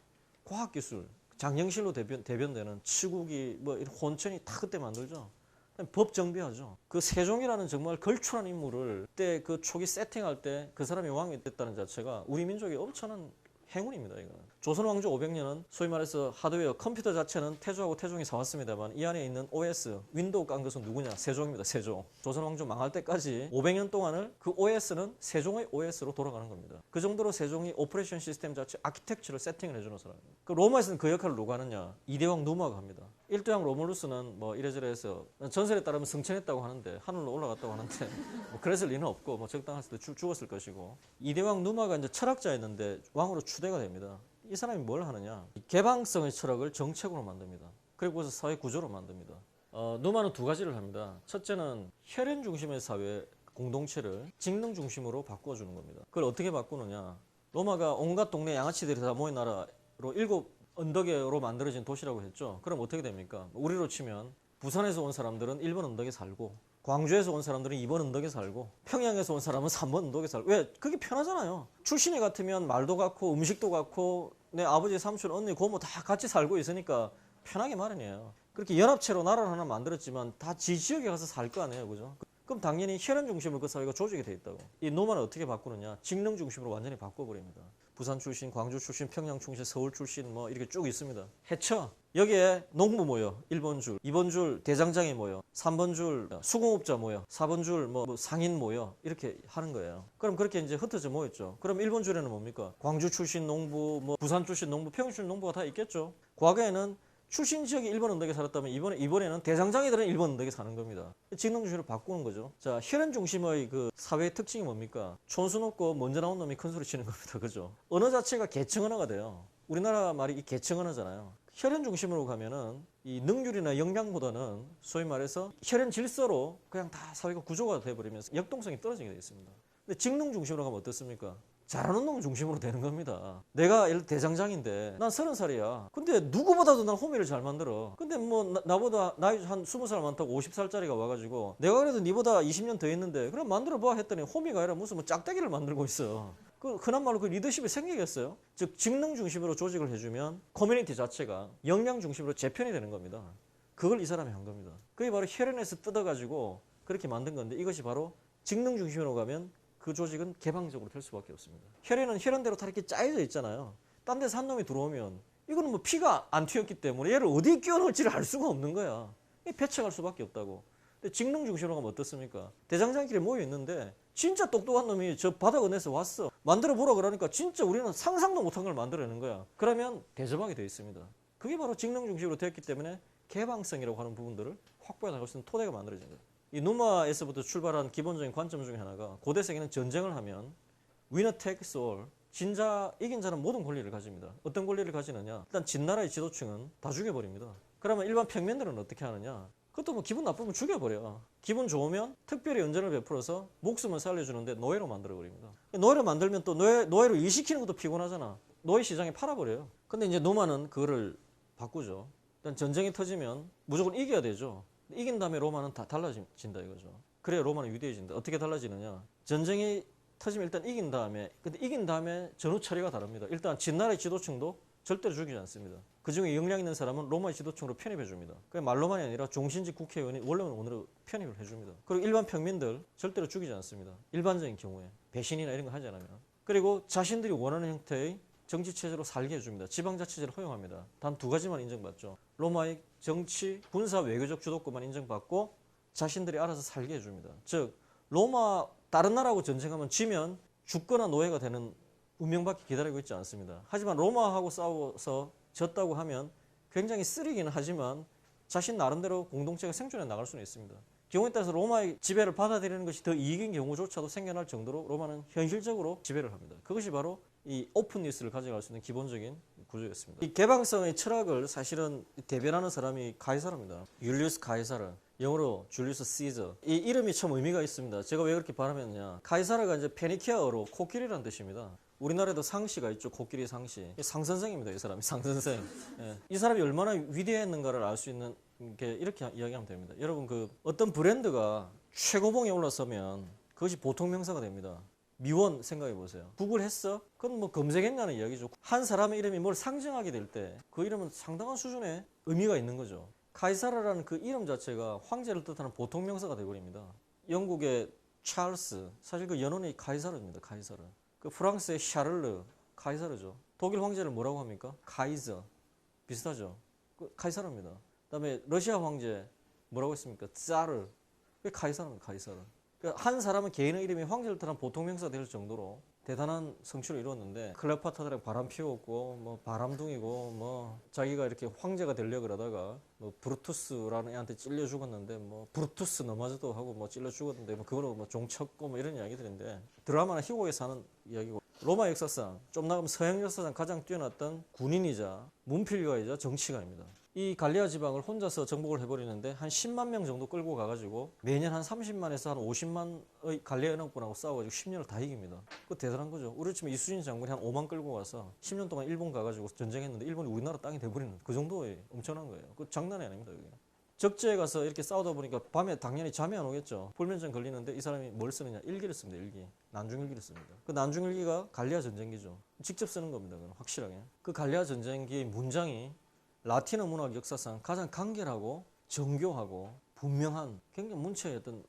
과학기술. 장영실로 대변되는 치국이 뭐 이런 혼천이 다 그때 만들죠. 법 정비하죠. 그 세종이라는 정말 걸출한 인물을 그때 그 초기 세팅할 때 그 사람이 왕이 됐다는 자체가 우리 민족의 엄청난 행운입니다. 이거는. 조선 왕조 500년은 소위 말해서 하드웨어, 컴퓨터 자체는 태조하고 태종이 사왔습니다만 이 안에 있는 OS, 윈도우 깐 것은 누구냐? 세종입니다. 세종. 조선 왕조 망할 때까지 500년 동안을 그 OS는 세종의 OS로 돌아가는 겁니다. 그 정도로 세종이 오퍼레이션 시스템 자체 아키텍처를 세팅을 해주는 사람입니다. 그 로마에서는 그 역할을 누가 하느냐? 이대왕 누마가 합니다. 일대왕 로물루스는 뭐 이래저래 해서 전설에 따르면 승천했다고 하는데, 하늘로 올라갔다고 하는데 뭐 그랬을 리는 없고 뭐 적당했을 때 죽었을 것이고, 이대왕 누마가 이제 철학자였는데 왕으로 추대가 됩니다. 이 사람이 뭘 하느냐? 개방성의 철학을 정책으로 만듭니다. 그리고 그래서 사회 구조로 만듭니다. 누마는 두 가지를 합니다. 첫째는 혈연 중심의 사회 공동체를 직능 중심으로 바꿔주는 겁니다. 그걸 어떻게 바꾸느냐? 로마가 온갖 동네 양아치들이 다 모인 나라로 7 언덕으로 만들어진 도시라고 했죠. 그럼 어떻게 됩니까? 우리로 치면 부산에서 온 사람들은 1번 언덕에 살고, 광주에서 온 사람들은 2번 언덕에 살고, 평양에서 온 사람은 3번 언덕에 살고. 왜? 그게 편하잖아요. 출신이 같으면 말도 같고 음식도 같고 내 아버지, 삼촌, 언니, 고모 다 같이 살고 있으니까 편하게 마련이에요. 그렇게 연합체로 나라를 하나 만들었지만 다 지 지역에 가서 살 거 아니에요. 그죠? 그럼 당연히 혈연 중심으로 그 사회가 조직이 돼 있다고. 이 노마는 어떻게 바꾸느냐? 직능 중심으로 완전히 바꿔버립니다. 부산 출신, 광주 출신, 평양 출신, 서울 출신 뭐 이렇게 쭉 있습니다. 해쳐. 여기에 농부 모여 1번 줄, 2번 줄 대장장이 모여, 3번 줄 수공업자 모여, 4번 줄 뭐 상인 모여, 이렇게 하는 거예요. 그럼 그렇게 이제 흩어져 모였죠. 그럼 1번 줄에는 뭡니까? 광주 출신 농부, 뭐 부산 출신 농부, 평양 출신 농부가 다 있겠죠. 과거에는 출신 지역이 1번 언덕에 살았다면 이번에는 대장장이들은 1번 언덕에 사는 겁니다. 직능 중심으로 바꾸는 거죠. 자, 혈연 중심의 그 사회의 특징이 뭡니까? 촌수 높고 먼저 나온 놈이 큰 소리 치는 겁니다. 그죠? 언어 자체가 계층 언어가 돼요. 우리나라 말이 이 계층 언어잖아요. 혈연 중심으로 가면은 이 능률이나 역량보다는 소위 말해서 혈연 질서로 그냥 다 사회가 구조가 돼버리면서 역동성이 떨어지게 되어 있습니다. 근데 직능 중심으로 가면 어떻습니까? 잘하는 놈 중심으로 되는 겁니다. 내가 예를 들어 대장장인데 난 30살이야. 근데 누구보다도 난 호미를 잘 만들어. 근데 뭐 나보다 나이 한 20살 많다고 50살짜리가 와가지고 내가 그래도 니보다 20년 더 있는데 그럼 만들어봐 했더니 호미가 아니라 무슨 뭐 짝대기를 만들고 있어. 그 흔한 말로 그 리더십이 생기겠어요? 즉 직능 중심으로 조직을 해주면 커뮤니티 자체가 역량 중심으로 재편이 되는 겁니다. 그걸 이 사람이 한 겁니다. 그게 바로 혈연에서 뜯어가지고 그렇게 만든 건데 이것이 바로 직능 중심으로 가면 그 조직은 개방적으로 될 수밖에 없습니다. 혈연은 혈연대로 다 이렇게 짜여져 있잖아요. 딴 데서 한 놈이 들어오면 이거는 뭐 피가 안 튀었기 때문에 얘를 어디에 끼워 넣을지를 알 수가 없는 거야. 배척할 수밖에 없다고. 근데 직능 중심으로 가면 어떻습니까? 대장장끼리 모여 있는데 진짜 똑똑한 놈이 저 바닥 은에서 왔어. 만들어 보라 그러니까 진짜 우리는 상상도 못한 걸 만들어내는 거야. 그러면 대접하게 돼 있습니다. 그게 바로 직능 중심으로 되었기 때문에 개방성이라고 하는 부분들을 확보해 나갈 수 있는 토대가 만들어진 거예요. 이 누마에서부터 출발한 기본적인 관점 중에 하나가 고대 세계는 전쟁을 하면 winner takes all, 진자 이긴 자는 모든 권리를 가집니다. 어떤 권리를 가지느냐? 일단 진나라의 지도층은 다 죽여버립니다. 그러면 일반 평민들은 어떻게 하느냐? 그것도 뭐 기분 나쁘면 죽여버려. 기분 좋으면 특별히 연전을 베풀어서 목숨을 살려주는데 노예로 만들어버립니다. 노예로 만들면 또 노예로 일시키는 것도 피곤하잖아. 노예 시장에 팔아버려요. 근데 이제 노마는 그거를 바꾸죠. 일단 전쟁이 터지면 무조건 이겨야 되죠. 이긴 다음에 로마는 다 달라진다 이거죠. 그래야 로마는 위대해진다. 어떻게 달라지느냐? 전쟁이 터지면 일단 이긴 다음에 전후 처리가 다릅니다. 일단 진나라의 지도층도 절대로 죽이지 않습니다. 그중에 역량 있는 사람은 로마의 지도층으로 편입해 줍니다. 그게 말로만이 아니라 종신직 국회의원이 원래는 오늘은 편입을 해줍니다. 그리고 일반 평민들 절대로 죽이지 않습니다. 일반적인 경우에 배신이나 이런 거 하지 않으면. 그리고 자신들이 원하는 형태의 정치체제로 살게 해줍니다. 지방자치제를 허용합니다. 단 두 가지만 인정받죠. 로마의 정치, 군사, 외교적 주도권만 인정받고 자신들이 알아서 살게 해줍니다. 즉 로마 다른 나라하고 전쟁하면 지면 죽거나 노예가 되는 운명밖에 기다리고 있지 않습니다. 하지만 로마하고 싸워서 졌다고 하면 굉장히 쓰리기는 하지만 자신 나름대로 공동체가 생존해 나갈 수는 있습니다. 경우에 따라서 로마의 지배를 받아들이는 것이 더 이익인 경우조차도 생겨날 정도로 로마는 현실적으로 지배를 합니다. 그것이 바로 이 오픈니스를 가져갈 수 있는 기본적인 구조였습니다. 이 개방성의 철학을 사실은 대변하는 사람이 가이사르입니다. 율리우스 가이사르, 영어로 줄리우스 시저. 이 이름이 참 의미가 있습니다. 제가 왜 그렇게 발음했냐? 가이사르가 이제 페니키아어로 코끼리라는 뜻입니다. 우리나라에도 상시가 있죠. 코끼리 상시. 상선생입니다. 이 사람이 상선생. 예. 이 사람이 얼마나 위대했는가를 알 수 있는 게 이렇게 이야기하면 됩니다. 여러분 그 어떤 브랜드가 최고봉에 올라서면 그것이 보통 명사가 됩니다. 미원 생각해 보세요. 구글했어? 그건 뭐 검색했냐는 이야기죠. 한 사람의 이름이 뭘 상징하게 될 때 그 이름은 상당한 수준의 의미가 있는 거죠. 카이사르라는 그 이름 자체가 황제를 뜻하는 보통 명사가 되어버립니다. 영국의 찰스, 사실 그 연원이 카이사르입니다. 카이사르. 그 프랑스의 샤를르, 카이사르죠. 독일 황제를 뭐라고 합니까? 카이저. 비슷하죠. 그 카이사르입니다. 그다음에 러시아 황제 뭐라고 했습니까? 짜르. 그게 카이사르입니다. 카이사르. 그러니까 한 사람은 개인의 이름이 황제를 뜻하는 보통 명사가 될 정도로 대단한 성취를 이루었는데 클레오파트라랑 바람 피웠고 뭐 바람둥이고 뭐 자기가 이렇게 황제가 되려고 그러다가 뭐 브루투스라는 애한테 찔려 죽었는데 뭐 브루투스 너마저도 하고 뭐 찔려 죽었는데 뭐 그걸로 뭐 종쳤고 뭐 이런 이야기들인데 드라마나 희곡에서 하는 이야기고 로마 역사상 좀 나가면 서양 역사상 가장 뛰어났던 군인이자 문필가이자 정치가입니다. 이 갈리아 지방을 혼자서 정복을 해버리는데 한 10만 명 정도 끌고 가가지고 매년 한 30만에서 한 50만의 갈리아 연합군하고 싸워가지고 10년을 다 이깁니다. 그거 대단한 거죠. 우리 치면 이수진 장군이 한 5만 끌고 가서 10년 동안 일본 가가지고 전쟁했는데 일본이 우리나라 땅이 돼버리는 그 정도의 엄청난 거예요. 그 장난이 아닙니다. 그게. 적지에 가서 이렇게 싸우다 보니까 밤에 당연히 잠이 안 오겠죠. 불면증 걸리는데 이 사람이 뭘 쓰느냐? 일기를 씁니다. 일기. 난중일기를 씁니다. 그 난중일기가 갈리아 전쟁기죠. 직접 쓰는 겁니다. 그건 확실하게. 그 갈리아 전쟁기의 문장이 라틴어 문학 역사상 가장 간결하고 정교하고 분명한 굉장히 문체의 어떤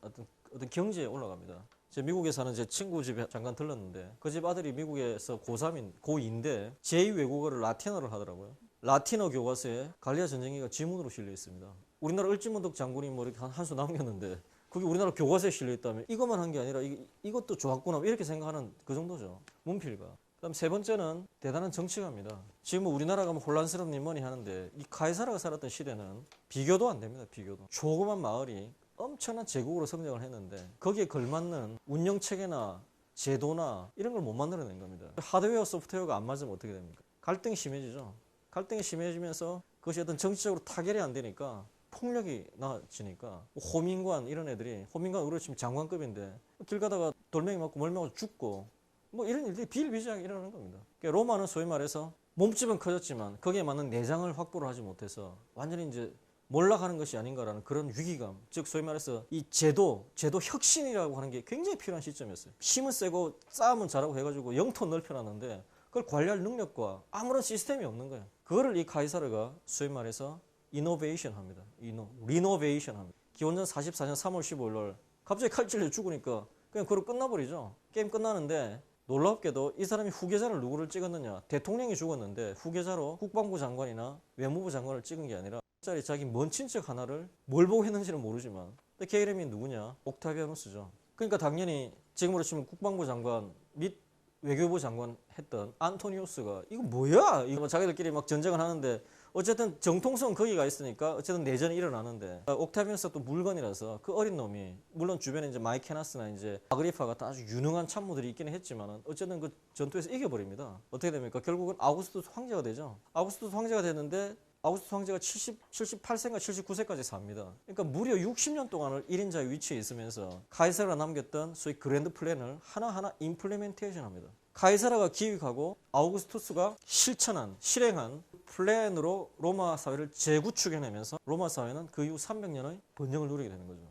경지에 올라갑니다. 제 미국에 사는 제 친구 집에 잠깐 들렀는데 그 집 아들이 미국에서 고3인 고2인데 제2 외국어를 라틴어를 하더라고요. 라틴어 교과서에 갈리아 전쟁기가 지문으로 실려 있습니다. 우리나라 을지문덕 장군이 뭐 이렇게 한 수 남겼는데 그게 우리나라 교과서에 실려 있다면 이것만 한 게 아니라 이것도 좋았구나 이렇게 생각하는 그 정도죠. 문필가. 그다음 세 번째는 대단한 정치가입니다. 지금 우리나라가 뭐 혼란스럽니 뭐니 하는데 이 카이사르가 살았던 시대는 비교도 안 됩니다. 비교도. 조그만 마을이 엄청난 제국으로 성장을 했는데 거기에 걸맞는 운영체계나 제도나 이런 걸 못 만들어낸 겁니다. 하드웨어 소프트웨어가 안 맞으면 어떻게 됩니까? 갈등이 심해지죠. 갈등이 심해지면서 그것이 어떤 정치적으로 타결이 안 되니까 폭력이 나아지니까 호민관 이런 애들이 호민관 우리 지금 장관급인데 길 가다가 돌멩이 맞고 멀미 맞고 죽고 뭐 이런 일들이 비일비재하게 일어나는 겁니다. 그러니까 로마는 소위 말해서 몸집은 커졌지만 거기에 맞는 내장을 확보를 하지 못해서 완전히 이제 몰락하는 것이 아닌가라는 그런 위기감, 즉 소위 말해서 이 제도 혁신이라고 하는 게 굉장히 필요한 시점이었어요. 힘은 세고 싸움은 잘하고 해가지고 영토 넓혀놨는데 그걸 관리할 능력과 아무런 시스템이 없는 거예요. 그거를 이 카이사르가 소위 말해서 이노베이션 합니다. 리노베이션 합니다. 기원전 44년 3월 15일 날 갑자기 칼질려 죽으니까 그냥 그걸 끝나버리죠. 게임 끝나는데 놀랍게도 이 사람이 후계자를 누구를 찍었느냐. 대통령이 죽었는데 후계자로 국방부 장관이나 외무부 장관을 찍은 게 아니라 자기 먼 친척 하나를 뭘 보고 했는지는 모르지만 걔 이름이 누구냐? 옥타비아누스죠. 그러니까 당연히 지금으로 치면 국방부 장관 및 외교부 장관 했던 안토니우스가 이거 뭐야? 이거 자기들끼리 막 전쟁을 하는데 어쨌든 정통성은 거기가 있으니까 어쨌든 내전이 일어나는데 옥타비아누스가 또 물건이라서 그 어린 놈이 물론 주변에 이제 마이케나스나 이제 아그리파 같은 아주 유능한 참모들이 있기는 했지만은 어쨌든 그 전투에서 이겨버립니다. 어떻게 됩니까? 결국은 아우구스투스 황제가 되죠. 아우구스투스 황제가 됐는데 아우구스투스 황제가 78세인가 79세까지 삽니다. 그러니까 무려 60년 동안을 1인자의 위치에 있으면서 카이사르가 남겼던 소위 그랜드 플랜을 하나하나 임플리멘테이션 합니다. 카이사르가 기획하고 아우구스투스가 실행한 플랜으로 로마 사회를 재구축해내면서 로마 사회는 그 이후 300년의 번영을 누리게 되는 거죠.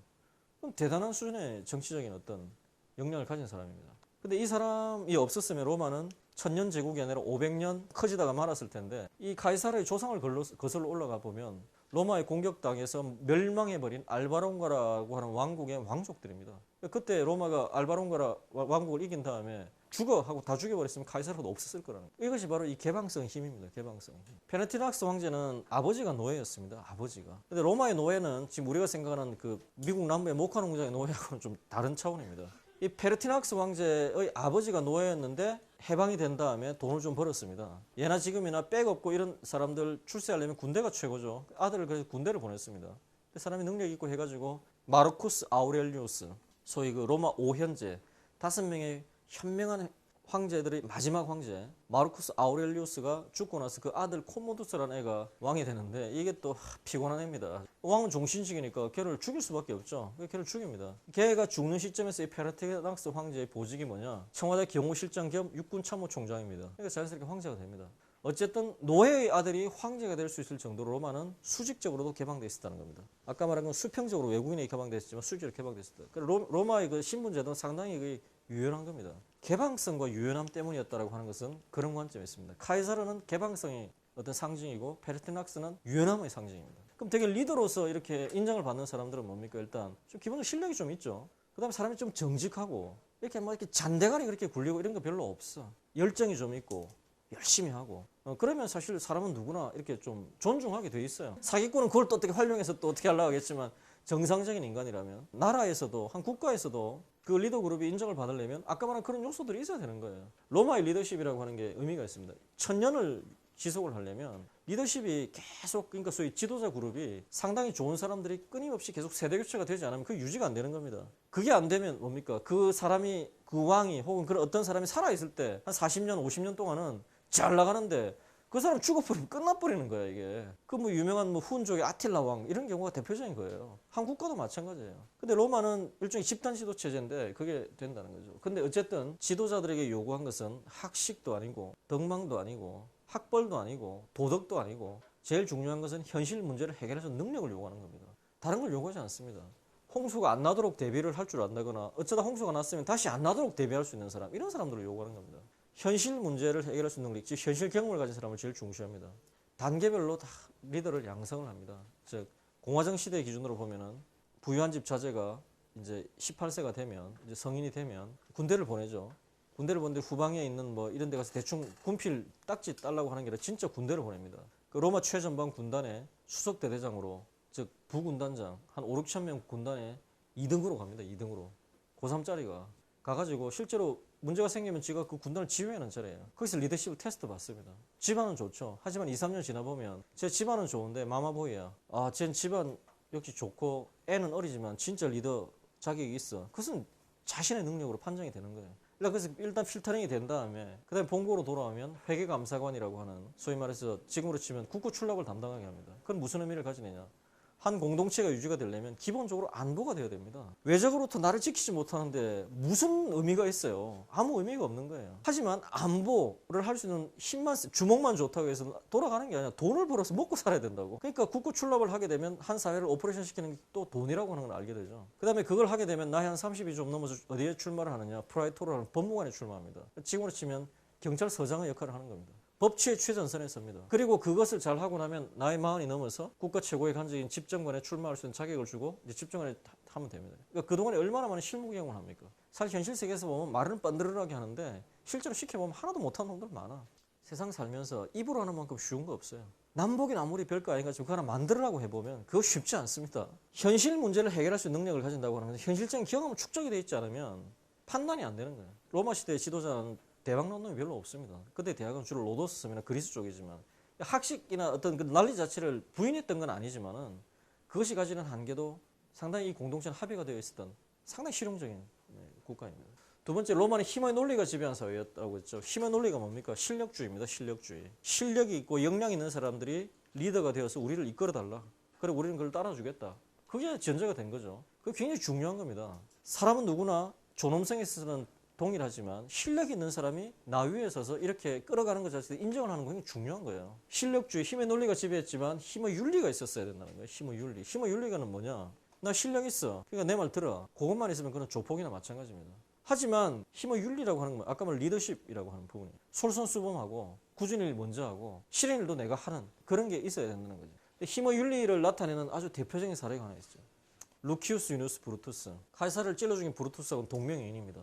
그럼 대단한 수준의 정치적인 어떤 역량을 가진 사람입니다. 근데 이 사람이 없었으면 로마는 1000년 제국이 아니라 500년 커지다가 말았을 텐데 이 카이사르의 조상을 거슬러 올라가 보면 로마의 공격당해서 멸망해버린 알바론가라고 하는 왕국의 왕족들입니다. 그때 로마가 알바론가라 왕국을 이긴 다음에 죽어 하고 다 죽여버렸으면 카이사르도 없었을 거라는 거예요. 이것이 바로 이 개방성 힘입니다. 개방성 힘. 페르티낙스 황제는 아버지가 노예였습니다. 아버지가. 근데 로마의 노예는 지금 우리가 생각하는 그 미국 남부의 모카 농장의 노예하고는 좀 다른 차원입니다. 이 페르티낙스 왕제의 아버지가 노예였는데 해방이 된 다음에 돈을 좀 벌었습니다. 예나 지금이나 백 없고 이런 사람들 출세하려면 군대가 최고죠. 아들을 그래서 군대를 보냈습니다. 그 사람이 능력 있고 해가지고 마르쿠스 아우렐리우스, 소위 그 로마 5현제, 5명의 현명한 황제들의 마지막 황제 마르쿠스 아우렐리우스가 죽고 나서 그 아들 코모두스라는 애가 왕이 되는데 이게 또 피곤한 애입니다. 왕은 종신직이니까 걔를 죽일 수밖에 없죠. 걔를 죽입니다. 걔가 죽는 시점에서 이 페르티낙스 황제의 보직이 뭐냐? 청와대 경호실장 겸 육군참모총장입니다. 그러니까 자연스럽게 황제가 됩니다. 어쨌든 노예의 아들이 황제가 될 수 있을 정도로 로마는 수직적으로도 개방되어 있었다는 겁니다. 아까 말한 건 수평적으로 외국인에게 개방되어 있었지만 수직적으로 개방되어 있었다. 로마의 그 신분제도는 상당히 유연한 겁니다. 개방성과 유연함 때문이었다라고 하는 것은 그런 관점이 있습니다. 카이사르는 개방성의 어떤 상징이고 페르티낙스는 유연함의 상징입니다. 그럼 되게 리더로서 이렇게 인정을 받는 사람들은 뭡니까? 일단 좀 기본적으로 실력이 좀 있죠. 그다음에 사람이 좀 정직하고 이렇게 막 이렇게 잔대가리 그렇게 굴리고 이런 거 별로 없어. 열정이 좀 있고 열심히 하고 그러면 사실 사람은 누구나 이렇게 좀 존중하게 돼 있어요. 사기꾼은 그걸 또 어떻게 활용해서 또 어떻게 하려고 하겠지만 정상적인 인간이라면 나라에서도 한 국가에서도 그 리더 그룹이 인정을 받으려면 아까 말한 그런 요소들이 있어야 되는 거예요. 로마의 리더십이라고 하는 게 의미가 있습니다. 1000년을 지속을 하려면 리더십이 계속 그러니까 소위 지도자 그룹이 상당히 좋은 사람들이 끊임없이 계속 세대 교체가 되지 않으면 그게 유지가 안 되는 겁니다. 그게 안 되면 뭡니까? 그 사람이 그 왕이 혹은 그런 어떤 사람이 살아있을 때 한 40년 50년 동안은 잘 나가는데 그 사람 죽어버리면 끝나버리는 거야 이게. 그 뭐 유명한 뭐 훈족의 아틸라 왕 이런 경우가 대표적인 거예요. 한 국가도 마찬가지예요. 근데 로마는 일종의 집단 지도 체제인데 그게 된다는 거죠. 근데 어쨌든 지도자들에게 요구한 것은 학식도 아니고 덕망도 아니고 학벌도 아니고 도덕도 아니고 제일 중요한 것은 현실 문제를 해결해서 능력을 요구하는 겁니다. 다른 걸 요구하지 않습니다. 홍수가 안 나도록 대비를 할 줄 안다거나 어쩌다 홍수가 났으면 다시 안 나도록 대비할 수 있는 사람 이런 사람들을 요구하는 겁니다. 현실 문제를 해결할 수 있는 능력, 즉 현실 경험을 가진 사람을 제일 중시합니다. 단계별로 다 리더를 양성을 합니다. 즉 공화정 시대 기준으로 보면은 부유한 집 자제가 이제 18세가 되면 이제 성인이 되면 군대를 보내죠. 군대를 보내는데 후방에 있는 뭐 이런 데 가서 대충 군필 딱지 딸라고 하는 게 아니라 진짜 군대를 보냅니다. 그 로마 최전방 군단의 수석 대대장으로 즉 부군단장 한 5, 6천 명 군단에 2등으로 갑니다. 2등으로. 고3짜리가 가가지고 실제로 문제가 생기면 지가 그 군단을 지휘하는 자리예요. 거기서 리더십을 테스트 받습니다. 집안은 좋죠. 하지만 2, 3년 지나보면 제 집안은 좋은데 마마보이야. 아, 쟨 집안 역시 좋고 애는 어리지만 진짜 리더 자격이 있어. 그것은 자신의 능력으로 판정이 되는 거예요. 그래서 일단 필터링이 된 다음에 그 다음에 본국으로 돌아오면 회계감사관이라고 하는 소위 말해서 지금으로 치면 국고 출납을 담당하게 합니다. 그건 무슨 의미를 가지느냐. 한 공동체가 유지가 되려면 기본적으로 안보가 되어야 됩니다. 외적으로부터 나를 지키지 못하는데 무슨 의미가 있어요? 아무 의미가 없는 거예요. 하지만 안보를 할 수 있는 힘만, 주먹만 좋다고 해서 돌아가는 게 아니라 돈을 벌어서 먹고 살아야 된다고. 그러니까 국고 출납을 하게 되면 한 사회를 오퍼레이션 시키는 게 또 돈이라고 하는 걸 알게 되죠. 그 다음에 그걸 하게 되면 나이 한 30이 좀 넘어서 어디에 출마를 하느냐? 프라이토로라는 법무관에 출마합니다. 지금으로 치면 경찰서장의 역할을 하는 겁니다. 법치의 최전선에 섭니다. 그리고 그것을 잘 하고 나면 나이 40이 넘어서 국가 최고의 간직인 집정관에 출마할 수 있는 자격을 주고 이제 집정관에 하면 됩니다. 그러니까 그동안에 얼마나 많은 실무 경험을 합니까? 사실 현실 세계에서 보면 말은 뻔드르르하게 하는데 실제로 시켜보면 하나도 못하는 놈들 많아. 세상 살면서 입으로 하는 만큼 쉬운 거 없어요. 남북이 아무리 별거 아닌가 지금 그거 하나 만들으라고 해보면 그거 쉽지 않습니다. 현실 문제를 해결할 수 있는 능력을 가진다고 하는 건데 현실적인 경험은 축적이 되어 있지 않으면 판단이 안 되는 거예요. 로마 시대의 지도자는 대박 난 놈이 별로 없습니다. 그때 대학은 주로 로도스섬이나 그리스 쪽이지만 학식이나 어떤 그 난리 자체를 부인했던 건 아니지만은 그것이 가지는 한계도 상당히 이 공동체는 합의가 되어 있었던 상당히 실용적인 국가입니다. 두 번째, 로마는 힘의 논리가 지배한 사회였다고 했죠. 힘의 논리가 뭡니까? 실력주의입니다. 실력주의. 실력이 있고 역량이 있는 사람들이 리더가 되어서 우리를 이끌어달라. 그리고 우리는 그걸 따라주겠다. 그게 전제가 된 거죠. 그게 굉장히 중요한 겁니다. 사람은 누구나 존엄성에 있어서는 동일하지만 실력이 있는 사람이 나 위에 서서 이렇게 끌어가는 것 자체도 인정을 하는 거 굉장히 중요한 거예요. 실력주의, 힘의 논리가 지배했지만 힘의 윤리가 있었어야 된다는 거예요. 힘의 윤리. 힘의 윤리가는 뭐냐? 나 실력 있어. 그러니까 내 말 들어. 그것만 있으면 그건 조폭이나 마찬가지입니다. 하지만 힘의 윤리라고 하는 건 아까 말 리더십이라고 하는 부분이에요. 솔선수범하고 꾸준히 일 먼저 하고 실행 일도 내가 하는 그런 게 있어야 된다는 거죠. 힘의 윤리를 나타내는 아주 대표적인 사례가 하나 있죠. 루키우스 유니우스 브루투스. 카이사르를 찔러 죽인 브루투스하고는 동명이인입니다.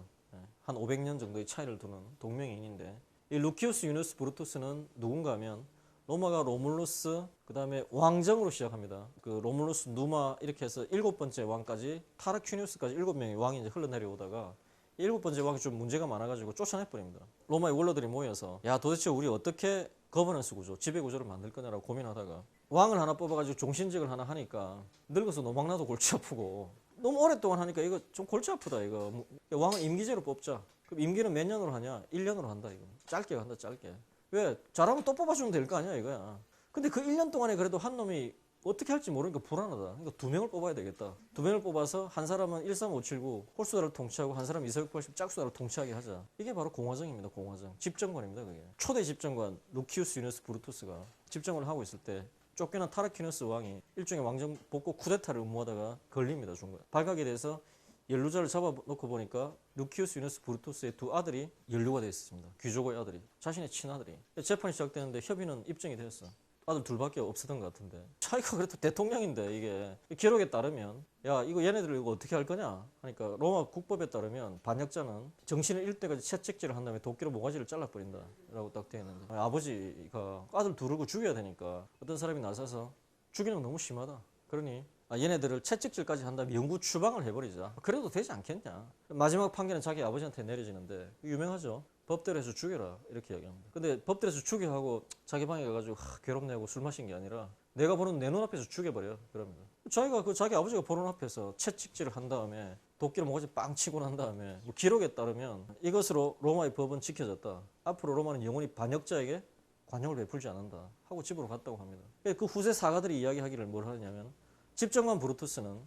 한 500년 정도의 차이를 두는 동명이인인데 이 루키우스 유니우스 브루투스는 누군가 하면 로마가 로물루스 그 다음에 왕정으로 시작합니다. 그 로물루스 누마 이렇게 해서 7번째 왕까지 타르퀴니우스까지 7명의 왕이 이제 흘러내려오다가 7번째 왕이 좀 문제가 많아가지고 쫓아내버립니다. 로마의 원로들이 모여서 야 도대체 우리 어떻게 거버넌스 구조, 지배 구조를 만들 거냐라고 고민하다가 왕을 하나 뽑아가지고 종신직을 하나 하니까 늙어서 노망나도 골치 아프고 너무 오랫동안 하니까 이거 좀 골치 아프다 이거. 왕은 임기제로 뽑자. 그럼 임기는 몇 년으로 하냐? 1년으로 한다 이거. 짧게 한다 짧게. 왜? 잘하면 또 뽑아주면 될 거 아니야 이거야. 근데 그 1년 동안에 그래도 한 놈이 어떻게 할지 모르니까 불안하다. 그러니까 2명을 뽑아야 되겠다. 2명을 뽑아서 한 사람은 13579 홀수다를 통치하고 한 사람은 2480 짝수다를 통치하게 하자. 이게 바로 공화정입니다. 공화정. 집정관입니다. 그게. 초대 집정관 루키우스 유니우스 브루투스가 집정을 하고 있을 때 쫓겨난 타르퀴누스 왕이 일종의 왕정 복고 쿠데타를 음모하다가 걸립니다. 중간에. 발각이 돼서 연루자를 잡아놓고 보니까 루키우스 유니우스 브루투스의 두 아들이 연루가 되어 있었습니다. 귀족의 아들이. 자신의 친아들이. 재판이 시작되는데 협의는 입증이 되었어. 아들 둘밖에 없었던 것 같은데 자기가 그래도 대통령인데 이게 기록에 따르면 야 이거 얘네들 이거 어떻게 할 거냐 하니까 로마 국법에 따르면 반역자는 정신을 잃을 때까지 채찍질을 한 다음에 도끼로 모가지를 잘라버린다 라고 딱 되어 있는데 아버지가 아들 두르고 죽여야 되니까 어떤 사람이 나서서 죽이는 건 너무 심하다. 그러니 얘네들을 채찍질까지 한 다음에 영구 추방을 해버리자. 그래도 되지 않겠냐. 마지막 판결은 자기 아버지한테 내려지는데 유명하죠. 법대로 해서 죽여라 이렇게 이야기합니다. 근데 법대로 해서 죽여 하고 자기 방에 가가지고 괴롭네 하고 술 마신 게 아니라 내가 보는 내 눈앞에서 죽여버려 그럽니다. 자기가 자기 아버지가 보는 앞에서 채찍질을 한 다음에 도끼로 모가지 빵 치고 난 다음에 뭐 기록에 따르면 이것으로 로마의 법은 지켜졌다. 앞으로 로마는 영원히 반역자에게 관용을 베풀지 않는다 하고 집으로 갔다고 합니다. 그 후세 사가들이 이야기하기를 뭘 하느냐면 집정관 브루투스는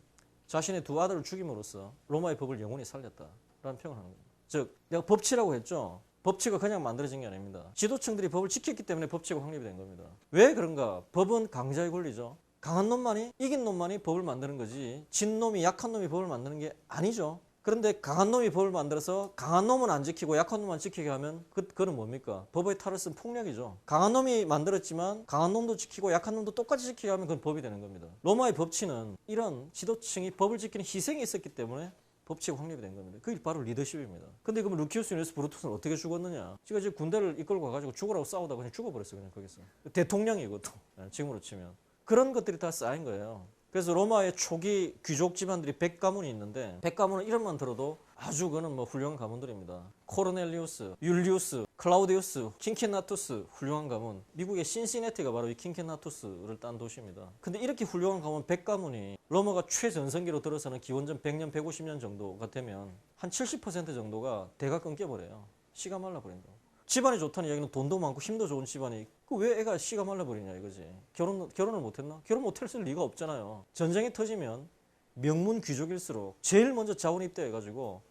자신의 두 아들을 죽임으로써 로마의 법을 영원히 살렸다라는 평을 하는 겁니다. 즉 내가 법치라고 했죠. 법치가 그냥 만들어진 게 아닙니다. 지도층들이 법을 지켰기 때문에 법치가 확립이 된 겁니다. 왜 그런가? 법은 강자의 권리죠. 강한 놈만이 이긴 놈만이 법을 만드는 거지 진 놈이 약한 놈이 법을 만드는 게 아니죠. 그런데 강한 놈이 법을 만들어서 강한 놈은 안 지키고 약한 놈만 지키게 하면 그거는 뭡니까? 법의 탈을 쓴 폭력이죠. 강한 놈이 만들었지만 강한 놈도 지키고 약한 놈도 똑같이 지키게 하면 그건 법이 되는 겁니다. 로마의 법치는 이런 지도층이 법을 지키는 희생이 있었기 때문에 법치가 확립이 된 겁니다. 그게 바로 리더십입니다. 근데 그럼 루키우스 유니우스 브루투스는 어떻게 죽었느냐? 지가 이제 군대를 이끌고 가가지고 죽으라고 싸우다가 그냥 죽어버렸어요. 그냥 거기서. 대통령이 이것도. 지금으로 치면. 그런 것들이 다 쌓인 거예요. 그래서 로마의 초기 귀족 집안들이 100가문이 있는데 100가문은 이름만 들어도 아주 그는 뭐 훌륭한 가문들입니다. 코르넬리우스, 율리우스, 클라우디우스, 킨키나투스 훌륭한 가문. 미국의 신시내티가 바로 이 킨키나투스를 딴 도시입니다. 근데 이렇게 훌륭한 가문 100가문이 로마가 최전성기로 들어서는 기원전 100년, 150년 정도가 되면 한 70% 정도가 대가 끊겨버려요. 씨가 말라버린다. 집안이 좋다는 이야기는 돈도 많고 힘도 좋은 집안이 그 왜 애가 씨가 말라버리냐 이거지. 결혼을 못했나? 결혼 못했을 리가 없잖아요. 전쟁이 터지면 명문 귀족일수록 제일 먼저 자원 입대해가지고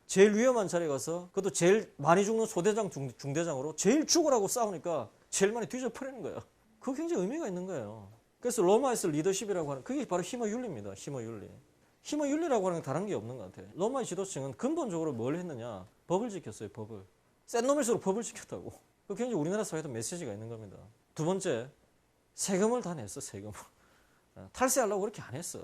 제일 위험한 자리에 가서 그것도 제일 많이 죽는 소대장 중대장으로 제일 죽으라고 싸우니까 제일 많이 뒤져버리는 거예요. 그거 굉장히 의미가 있는 거예요. 그래서 로마에서 리더십이라고 하는 그게 바로 힘의 윤리입니다. 힘의 윤리. 힘의 윤리라고 하는 게 다른 게 없는 것 같아요. 로마의 지도층은 근본적으로 뭘 했느냐? 법을 지켰어요. 법을. 센 놈일수록 법을 지켰다고. 그 굉장히 우리나라 사회에도 메시지가 있는 겁니다. 두 번째, 세금을 다 냈어. 세금을. 탈세하려고 그렇게 안 했어.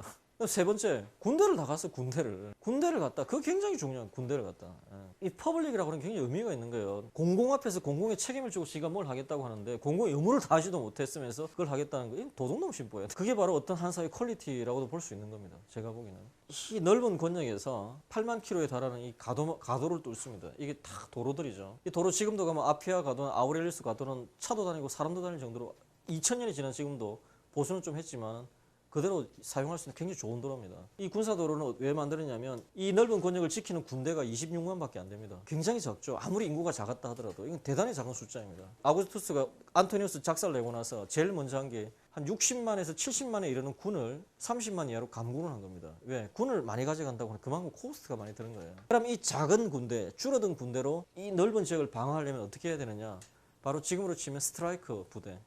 세 번째, 군대를 다 갔어. 군대를 갔다. 그거 굉장히 중요한 군대를 갔다. 이 퍼블릭이라고 하는 게 굉장히 의미가 있는 거예요. 공공 앞에서 공공의 책임을 지고 지가 뭘 하겠다고 하는데 공공의 의무를 다하지도 못했으면서 그걸 하겠다는 거 도둑놈 신보예요. 그게 바로 어떤 한 사회의 퀄리티라고도 볼 수 있는 겁니다. 제가 보기에는. 이 넓은 권역에서 8만 킬로에 달하는 이 가도를 뚫습니다. 이게 다 도로들이죠. 이 도로 지금도 가면 아피아 가도나 아우렐리우스 가도는 차도 다니고 사람도 다닐 정도로 2000년이 지난 지금도 보수는 좀 했지만 그대로 사용할 수 있는 굉장히 좋은 도로입니다. 이 군사도로는 왜 만들었냐면 이 넓은 권역을 지키는 군대가 26만밖에 안 됩니다. 굉장히 적죠. 아무리 인구가 작았다 하더라도 이건 대단히 작은 숫자입니다. 아구스투스가 안토니우스 작사를 내고 나서 제일 먼저 한 게 한 60만에서 70만에 이르는 군을 30만 이하로 감군을 한 겁니다. 왜? 군을 많이 가져간다고 하면 그만큼 코스트가 많이 드는 거예요. 그럼 이 작은 군대, 줄어든 군대로 이 넓은 지역을 방어하려면 어떻게 해야 되느냐? 바로 지금으로 치면 스트라이커 부대의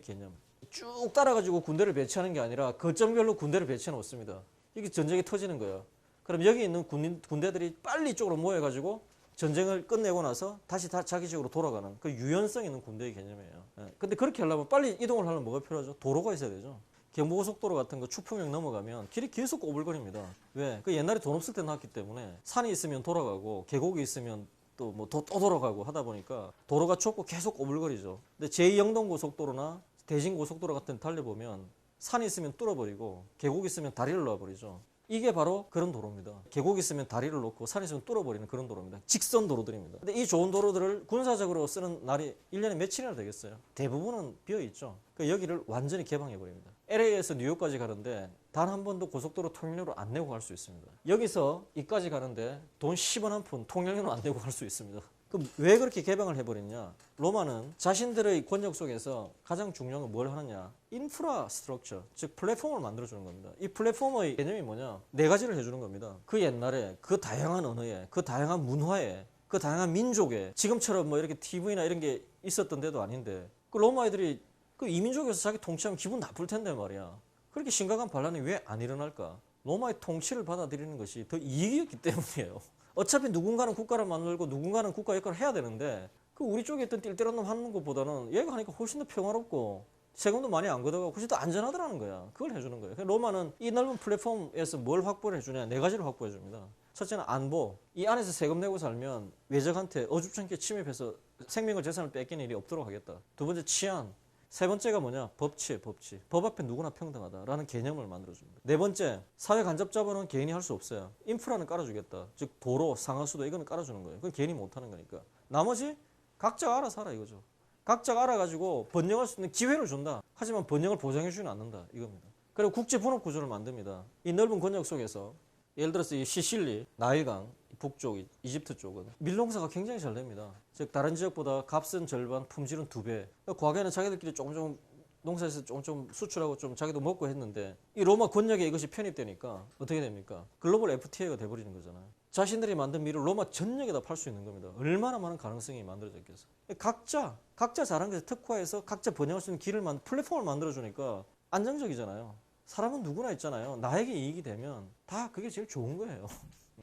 개념. 쭉 따라가지고 군대를 배치하는 게 아니라 거점별로 군대를 배치해 놓습니다. 이게 전쟁이 터지는 거예요. 그럼 여기 있는 군대들이 빨리 이쪽으로 모여가지고 전쟁을 끝내고 나서 다시 다 자기 지역으로 돌아가는 그 유연성 있는 군대의 개념이에요. 근데 그렇게 하려면 빨리 이동을 하려면 뭐가 필요하죠? 도로가 있어야 되죠. 경부고속도로 같은 거 추풍역 넘어가면 길이 계속 꼬불거립니다. 왜? 그 옛날에 돈 없을 때 나왔기 때문에 산이 있으면 돌아가고 계곡이 있으면 또 돌아가고 하다 보니까 도로가 좁고 계속 꼬불거리죠. 근데 제2영동고속도로나 대진고속도로 같은 데 달려보면 산이 있으면 뚫어버리고 계곡이 있으면 다리를 놓아버리죠. 이게 바로 그런 도로입니다. 계곡이 있으면 다리를 놓고 산이 있으면 뚫어버리는 그런 도로입니다. 직선 도로들입니다. 근데 이 좋은 도로들을 군사적으로 쓰는 날이 1년에 며칠이나 되겠어요? 대부분은 비어있죠. 그러니까 여기를 완전히 개방해버립니다. LA에서 뉴욕까지 가는데 단 한 번도 고속도로 통행료를 안 내고 갈 수 있습니다. 여기서 이까지 가는데 돈 10원 한 푼 통행료는 안 내고 갈 수 있습니다. 그럼 왜 그렇게 개방을 해버렸냐? 로마는 자신들의 권력 속에서 가장 중요한 건 뭘 하느냐? 인프라스트럭처, 즉 플랫폼을 만들어주는 겁니다. 이 플랫폼의 개념이 뭐냐? 네 가지를 해주는 겁니다. 그 옛날에 그 다양한 언어에, 그 다양한 문화에, 그 다양한 민족에 지금처럼 뭐 이렇게 TV나 이런 게 있었던 데도 아닌데 그 로마 애들이 그 이민족에서 자기 통치하면 기분 나쁠 텐데 말이야. 그렇게 심각한 반란이 왜 안 일어날까? 로마의 통치를 받아들이는 것이 더 이익이었기 때문이에요. 어차피 누군가는 국가를 만들고 누군가는 국가 역할을 해야 되는데 그 우리 쪽에 있던 띨띨한 놈 하는 것보다는 얘가 하니까 훨씬 더 평화롭고 세금도 많이 안 걷어가고 훨씬 더 안전하더라는 거야. 그걸 해주는 거예요. 로마는 이 넓은 플랫폼에서 뭘 확보를 해주냐? 네 가지를 확보해 줍니다. 첫째는 안보. 이 안에서 세금 내고 살면 외적한테 어줍잖게 침입해서 생명과 재산을 뺏기는 일이 없도록 하겠다. 두 번째 치안. 세 번째가 뭐냐? 법치. 법 앞에 누구나 평등하다라는 개념을 만들어줍니다. 네 번째, 사회 간접자본은 개인이 할 수 없어요. 인프라는 깔아주겠다. 즉 도로, 상하수도 이거는 깔아주는 거예요. 그건 개인이 못하는 거니까. 나머지 각자가 알아서 하라 이거죠. 각자가 알아가지고 번영할 수 있는 기회를 준다. 하지만 번영을 보장해주지는 않는다 이겁니다. 그리고 국제 분업 구조를 만듭니다. 이 넓은 권역 속에서 예를 들어서 이 시실리, 나일강, 북쪽, 이집트 쪽은 밀농사가 굉장히 잘 됩니다. 즉 다른 지역보다 값은 절반, 품질은 2배. 과거에는 자기들끼리 조금 농사에서 조금 수출하고 좀 자기도 먹고 했는데 이 로마 권역에 이것이 편입되니까 어떻게 됩니까? 글로벌 FTA가 돼버리는 거잖아요. 자신들이 만든 밀을 로마 전역에다 팔 수 있는 겁니다. 얼마나 많은 가능성이 만들어져 있겠어. 각자 잘한 것에 특화해서 각자 번영할 수 있는 플랫폼을 만들어주니까 안정적이잖아요. 사람은 누구나 있잖아요. 나에게 이익이 되면 다 그게 제일 좋은 거예요.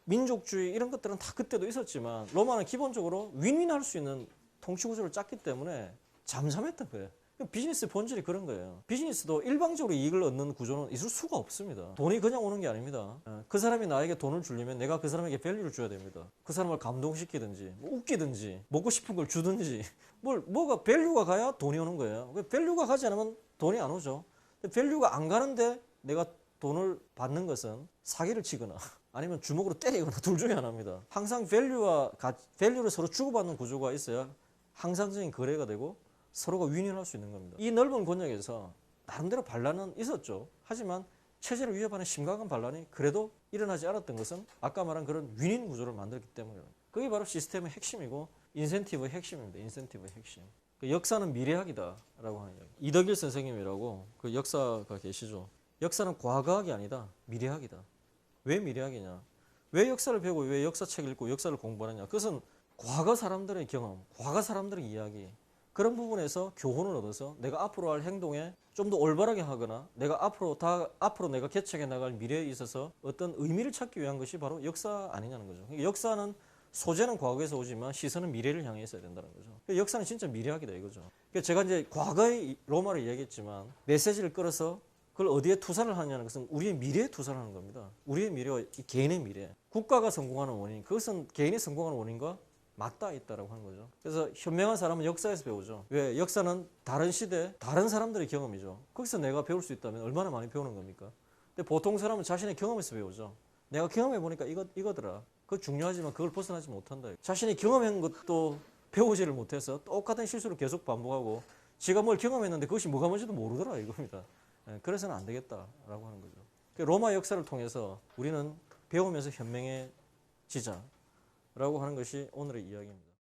민족주의 이런 것들은 다 그때도 있었지만 로마는 기본적으로 윈윈할 수 있는 통치 구조를 짰기 때문에 잠잠했던 거예요. 비즈니스 본질이 그런 거예요. 비즈니스도 일방적으로 이익을 얻는 구조는 있을 수가 없습니다. 돈이 그냥 오는 게 아닙니다. 그 사람이 나에게 돈을 주려면 내가 그 사람에게 밸류를 줘야 됩니다. 그 사람을 감동시키든지 웃기든지 먹고 싶은 걸 주든지 뭐가 밸류가 가야 돈이 오는 거예요. 밸류가 가지 않으면 돈이 안 오죠. 밸류가 안 가는데 내가 돈을 받는 것은 사기를 치거나 아니면 주먹으로 때리거나 둘 중에 하나입니다. 항상 밸류를 서로 주고받는 구조가 있어야 항상적인 거래가 되고 서로가 윈윈할 수 있는 겁니다. 이 넓은 권역에서 나름대로 반란은 있었죠. 하지만 체제를 위협하는 심각한 반란이 그래도 일어나지 않았던 것은 아까 말한 그런 윈윈 구조를 만들었기 때문이에요. 그게 바로 시스템의 핵심이고 인센티브의 핵심입니다. 인센티브의 핵심. 그 역사는 미래학이다라고 하는 이야기. 이덕일 선생님이라고 그 역사가 계시죠. 역사는 과거학이 아니다. 미래학이다. 왜 미래학이냐? 왜 역사를 배우고 왜 역사책을 읽고 역사를 공부하느냐? 그것은 과거 사람들의 경험, 과거 사람들의 이야기 그런 부분에서 교훈을 얻어서 내가 앞으로 할 행동에 좀 더 올바르게 하거나 내가 앞으로 내가 개척해 나갈 미래에 있어서 어떤 의미를 찾기 위한 것이 바로 역사 아니냐는 거죠. 그러니까 역사는 소재는 과거에서 오지만 시선은 미래를 향해 있어야 된다는 거죠. 그러니까 역사는 진짜 미래학이다 이거죠. 그러니까 제가 이제 과거의 로마를 이야기했지만 메시지를 끌어서 그걸 어디에 투사를 하냐는 것은 우리의 미래에 투사를 하는 겁니다. 우리의 미래와 이 개인의 미래. 국가가 성공하는 원인, 그것은 개인이 성공하는 원인과 맞닿아 있다라고 하는 거죠. 그래서 현명한 사람은 역사에서 배우죠. 왜? 역사는 다른 시대, 다른 사람들의 경험이죠. 거기서 내가 배울 수 있다면 얼마나 많이 배우는 겁니까? 근데 보통 사람은 자신의 경험에서 배우죠. 내가 경험해보니까 이거더라. 그거 중요하지만 그걸 벗어나지 못한다. 자신이 경험한 것도 배우지를 못해서 똑같은 실수를 계속 반복하고 지가 뭘 경험했는데 그것이 뭐가 뭔지도 모르더라 이겁니다. 그래서는 안 되겠다라고 하는 거죠. 로마 역사를 통해서 우리는 배우면서 현명해지자라고 하는 것이 오늘의 이야기입니다.